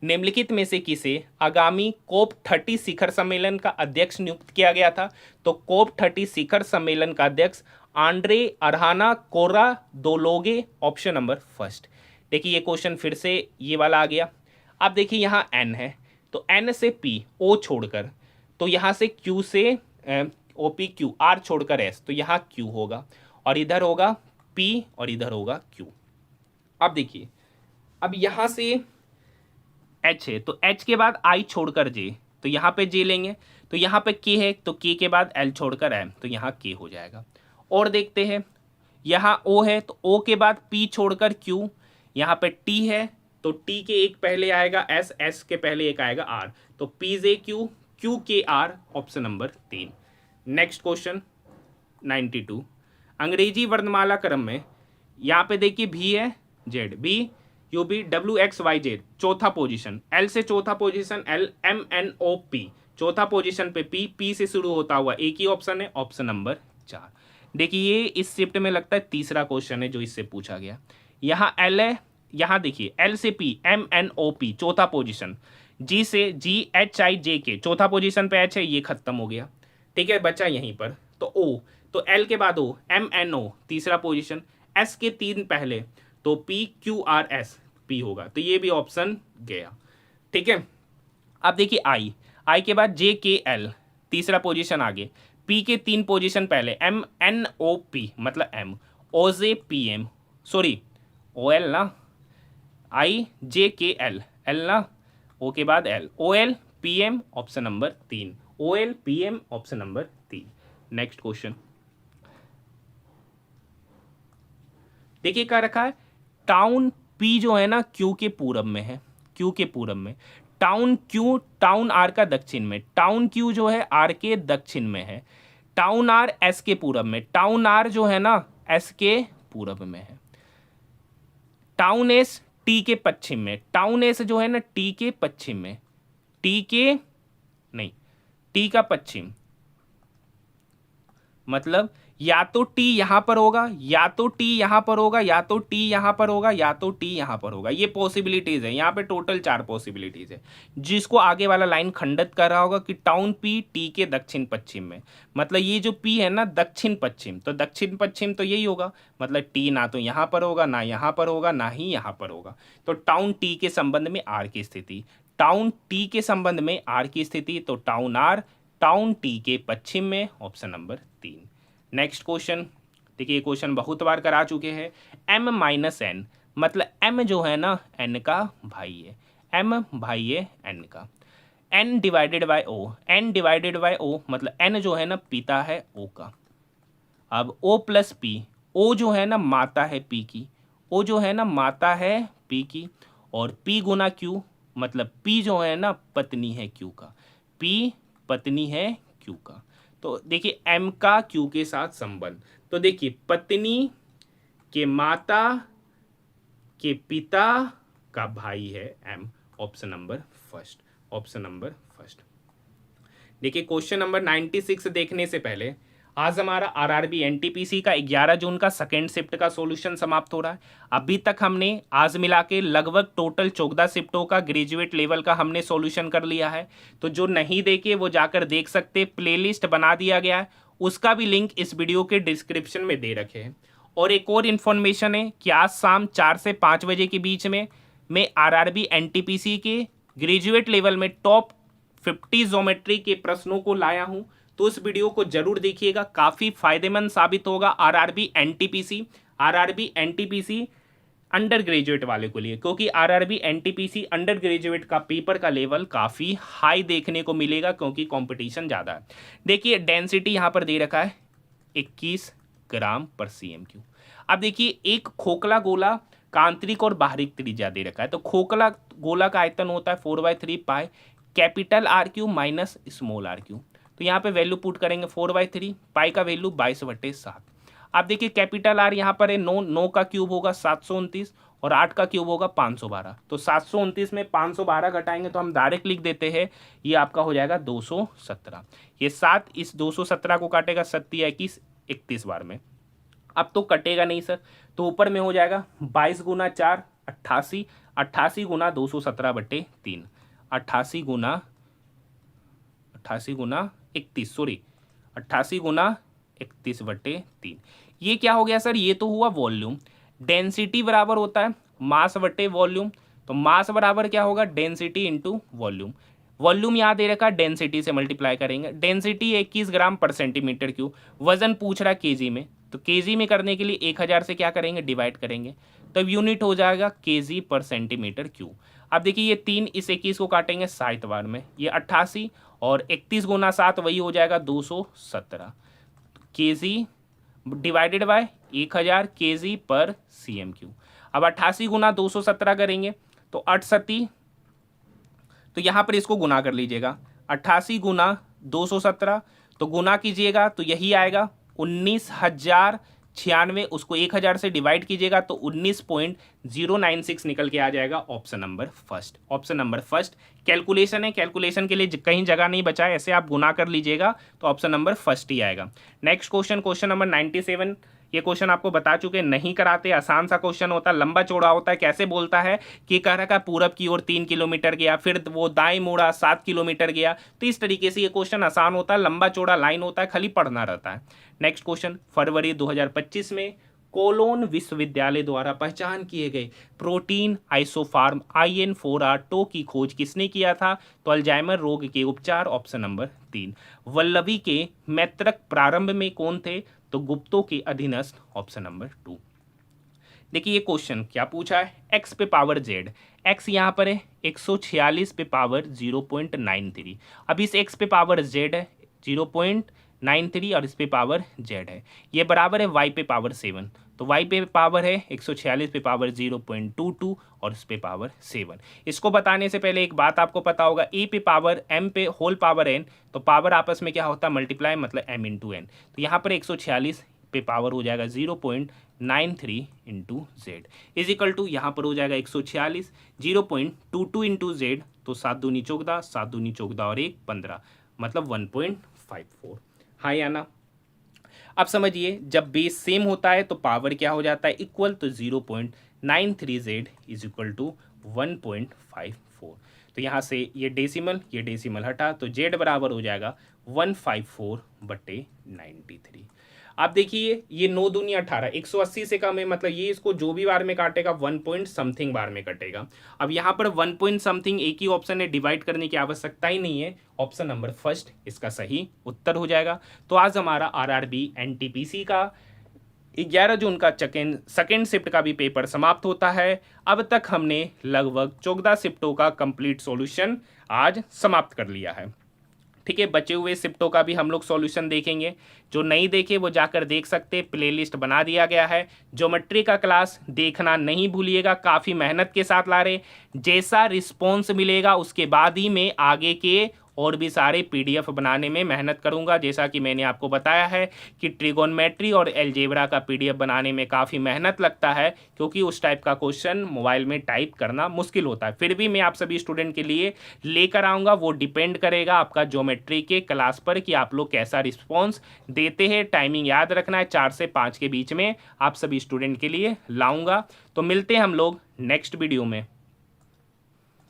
निम्नलिखित में से किसे आगामी कोप 30 शिखर सम्मेलन का अध्यक्ष नियुक्त किया गया था, तो कोप 30 शिखर सम्मेलन का अध्यक्ष आंड्रे अरहाना कोरा दोलोगे, ऑप्शन नंबर 1। देखिए ये क्वेश्चन फिर से ये वाला आ गया। अब देखिए यहाँ एन है, तो एन से पी ओ छोड़कर, तो यहाँ से क्यू से OPQ R छोड़कर S, तो यहाँ Q होगा, और इधर होगा P और इधर होगा Q। अब देखिए, अब यहां से H है तो H के बाद I छोड़कर J, तो यहाँ पे J लेंगे, तो यहाँ पे K है तो K के बाद L छोड़कर M, तो यहाँ K हो जाएगा। और देखते हैं, यहाँ O है तो O के बाद P छोड़कर Q, यहाँ पे T है तो T के एक पहले आएगा S, S के पहले एक आएगा R, तो PJQ QKR, option number 3। Next question 92, अंग्रेजी वर्णमाला क्रम में यहाँ पे देखिए V है Z, B UB WXYZ चौथा पोजीशन, L से चौथा पोजीशन L, MNOP चौथा पोजीशन पे P से शुरू होता हुआ एक ही ऑप्शन है, ऑप्शन नंबर 4। देखिए ये इस शिफ्ट में लगता है तीसरा क्वेश्चन है जो इससे पूछा गया। यहाँ L है, यहाँ देखिए L से P MNOP चौथा पोजीशन, G से GHIJK चौथा पोजीशन पे H है, ये खत्म हो गया। ठीक है, बचा यहीं पर तो O, तो L के बाद O MNO तीसरा पोजीशन, S के 3 पहले तो PQRS P होगा, तो ये भी ऑप्शन गया। ठीक है, अब देखिए I के बाद JKL तीसरा पोजीशन आगे, P के 3 पोजीशन पहले MNOP मतलब M, OJPM सॉरी OL ना, IJKL L ना, O के बाद L, OL PM option number 3, OL PM option number 3। Next question देखिए क्या रखा है, टाउन P जो है ना Q के पूरब में है, Q के पूरब में, टाउन Q टाउन R का दक्षिण में, टाउन Q जो है R के दक्षिण में है, टाउन R S के पूरब में, टाउन R जो है ना S के पूरब में है, टाउन S T के पश्चिम में, टाउन S जो है ना T के पश्चिम में, T के नहीं T का पश्चिम मतलब या तो T यहाँ पर होगा, या तो T यहाँ पर होगा, या तो T यहाँ पर होगा, या तो T यहाँ पर होगा। ये पॉसिबिलिटीज है, यहाँ पे टोटल 4 पॉसिबिलिटीज है, जिसको आगे वाला लाइन खंडित कर रहा होगा कि टाउन P T के दक्षिण पश्चिम में, मतलब ये जो P है ना दक्षिण पश्चिम, तो दक्षिण पश्चिम तो यही होगा, मतलब T ना तो यहाँ पर होगा, ना यहाँ पर होगा, ना ही यहाँ पर होगा। तो टाउन T के संबंध में R की स्थिति, टाउन T के संबंध में R की स्थिति, तो टाउन R टाउन T के पश्चिम में, ऑप्शन नंबर 3। नेक्स्ट क्वेश्चन देखिए, ये क्वेश्चन बहुत बार करा चुके हैं, M-N मतलब M जो है ना N का भाई है, M भाई है N का, N divided by O, N divided by O मतलब N जो है ना पिता है O का। अब O प्लस P, O जो है ना माता है P की, O जो है ना माता है P की, और P गुना Q मतलब P जो है ना पत्नी है Q का, P पत्नी है Q का। तो देखिए M का Q के साथ संबंध, तो देखिए पत्नी के माता के पिता का भाई है M, option number first, option number first. देखिए क्वेश्चन नंबर 96 देखने से पहले आज हमारा आरआरबी एनटीपीसी का 11 जून का सेकेंड शिफ्ट का सॉल्यूशन समाप्त हो रहा है। अभी तक हमने आज मिला के लगभग टोटल 14 शिफ्टों का ग्रेजुएट लेवल का हमने सॉल्यूशन कर लिया है। तो जो नहीं देखे वो जाकर देख सकते, प्लेलिस्ट बना दिया गया है, उसका भी लिंक इस वीडियो के डिस्क्रिप्शन में दे रखे हैं। और एक और इन्फॉर्मेशन है कि आज शाम 4 से 5 बजे के बीच में मैं आरआरबी एनटीपीसी के ग्रेजुएट लेवल में टॉप 50 ज्योमेट्री के प्रश्नों को लाया हूं, तो उस वीडियो को जरूर देखिएगा, काफी फायदेमंद साबित होगा आरआरबी एनटीपीसी अंडर ग्रेजुएट वाले को लिए, क्योंकि आरआरबी एनटीपीसी अंडर ग्रेजुएट का पेपर का लेवल काफी हाई देखने को मिलेगा क्योंकि कंपटीशन ज्यादा है। देखिए डेंसिटी यहां पर दे रखा है 21 ग्राम पर CMQ। अब देखिए एक खोखला गोला का आंतरिक और बाहरी त्रिज्या दे रखा है, तो खोखला गोला का आयतन होता है 4/3 pi capital R³ minus small r³। तो यहाँ पे वैल्यू पुट करेंगे 4/3, पाई का वैल्यू 22/7। अब देखिए कैपिटल R यहाँ पर है 9 का क्यूब होगा 729 और 8 का क्यूब होगा 512। तो 729 में 512 घटाएंगे तो हम डायरेक्ट लिख देते हैं, ये आपका हो जाएगा 217। ये 7 इस 217 को काटेगा 7 21 31 बार में। अब तो कटेगा नहीं सर, तो ऊपर में हो जाएगा 22 गुना 4 88, 88 गुना 217/3, 88 गुना 31 सॉरी 88 गुना 31/3। ये क्या हो गया सर, ये तो हुआ वॉल्यूम। डेंसिटी बराबर होता है मास बटे वॉल्यूम, तो मास बराबर क्या होगा डेंसिटी इंटू वॉल्यूम। वॉल्यूम यहाँ दे रखा, डेंसिटी से मल्टीप्लाई करेंगे। डेंसिटी 21 ग्राम पर सेंटीमीटर क्यूब, वजन पूछ रहा केजी में, तो केजी में करने के लिए 1000 से क्या करेंगे, डिवाइड करेंगे, तब यूनिट हो जाएगा केजी पर सेंटीमीटर क्यूब। अब देखिए ये 3 इस 21 को काटेंगे 60 बार में, ये 88 और 31 गुना 7 वही हो जाएगा 217 केजी डिवाइडेड बाय 1000 केजी पर सीएम क्यूब। अब 88 गुना 217 करेंगे तो 68, तो यहाँ पर इसको गुना कर लीजिएगा, 88 गुना 217 तो गुना कीजिएगा तो यही आएगा 19,096, उसको 1000 से डिवाइड कीजिएगा तो 19.096 निकल के आ जाएगा। Option number first, option number first calculation है, कैलकुलेशन के लिए कहीं जगह नहीं बचा है, ऐसे आप गुना कर लीजिएगा तो ऑप्शन नंबर फर्स्ट ही आएगा। नेक्स्ट क्वेश्चन, क्वेश्चन नंबर 97, ये क्वेश्चन आपको बता चुके, नहीं कराते, आसान सा क्वेश्चन होता है, लंबा चौड़ा होता है। कैसे बोलता है कि कह रहा है पूरब की ओर 3 किलोमीटर गया, फिर वो दाएं मुड़ा 7 किलोमीटर गया, तो इस तरीके से ये क्वेश्चन आसान होता है, लंबा चौड़ा लाइन होता है, खाली पढ़ना रहता है। नेक्स्ट क्वेश्चन, फरवरी 2025 में कोलोन विश्वविद्यालय द्वारा पहचान किए गए प्रोटीन आइसोफार्म IN4R टो की खोज किसने किया था, तो अल्जाइमर रोग के उपचार, ऑप्शन नंबर 3। वल्लभी के मैत्रक प्रारंभ में कौन थे, तो गुप्तों के अधीनस्थ, ऑप्शन नंबर 2। देखिए ये क्वेश्चन क्या पूछा है, x पे पावर z, x यहाँ पर है 146 पे पावर 0.93, अब इस x पे पावर z है 0.93 और इस पे पावर z है, ये बराबर है y पे पावर 7, तो y पे पावर है 146 पे पावर 0.22 और इस पे पावर 7। इसको बताने से पहले एक बात आपको पता होगा, a पे पावर m पे होल पावर n, तो पावर आपस में क्या होता है, मल्टीप्लाई, मतलब m इंटू n, तो यहाँ पर 146 पे पावर हो जाएगा 0.93 into Z is equal to, यहाँ पर हो जाएगा 146 0.22 इंटू जेड, तो 7 दूनी 14, 7 दूनी 14 और 1 15, मतलब 1.54। हाँ या ना। अब समझिए जब बेस सेम होता है तो पावर क्या हो जाता है, इक्वल, तो 0.93 जेड इज इक्वल टू 1.54, तो यहाँ से ये डेसिमल हटा, तो जेड बराबर हो जाएगा 154/93। आप देखिए ये 9 दूनी 18, 180 से कम है, मतलब ये इसको जो भी बार में काटेगा 1 पॉइंट समथिंग बार में कटेगा। अब यहाँ पर 1 पॉइंट समथिंग एक ही ऑप्शन है, डिवाइड करने की आवश्यकता ही नहीं है, ऑप्शन नंबर फर्स्ट इसका सही उत्तर हो जाएगा। तो आज हमारा RRB NTPC का 11 जून का सेकेंड शिफ्ट का भी पेपर समाप्त होता है। अब तक हमने लगभग 14 शिफ्टों का कंप्लीट सॉल्यूशन आज समाप्त कर लिया है। ठीक है, बचे हुए शिफ्टों का भी हम लोग सॉल्यूशन देखेंगे, जो नहीं देखे वो जाकर देख सकते, प्लेलिस्ट बना दिया गया है। ज्योमेट्री का क्लास देखना नहीं भूलिएगा, काफ़ी मेहनत के साथ ला रहे, जैसा रिस्पॉन्स मिलेगा उसके बाद ही मैं आगे के और भी सारे PDF बनाने में मेहनत करूंगा। जैसा कि मैंने आपको बताया है कि ट्रिगोनमेट्री और अलजेब्रा का PDF बनाने में काफ़ी मेहनत लगता है, क्योंकि उस टाइप का क्वेश्चन मोबाइल में टाइप करना मुश्किल होता है। फिर भी मैं आप सभी स्टूडेंट के लिए लेकर आऊँगा, वो डिपेंड करेगा आपका ज्योमेट्री के क्लास पर कि आप लोग कैसा रिस्पॉन्स देते हैं। टाइमिंग याद रखना है, 4 से 5 के बीच में आप सभी स्टूडेंट के लिए लाऊंगा। तो मिलते हैं हम लोग नेक्स्ट वीडियो में।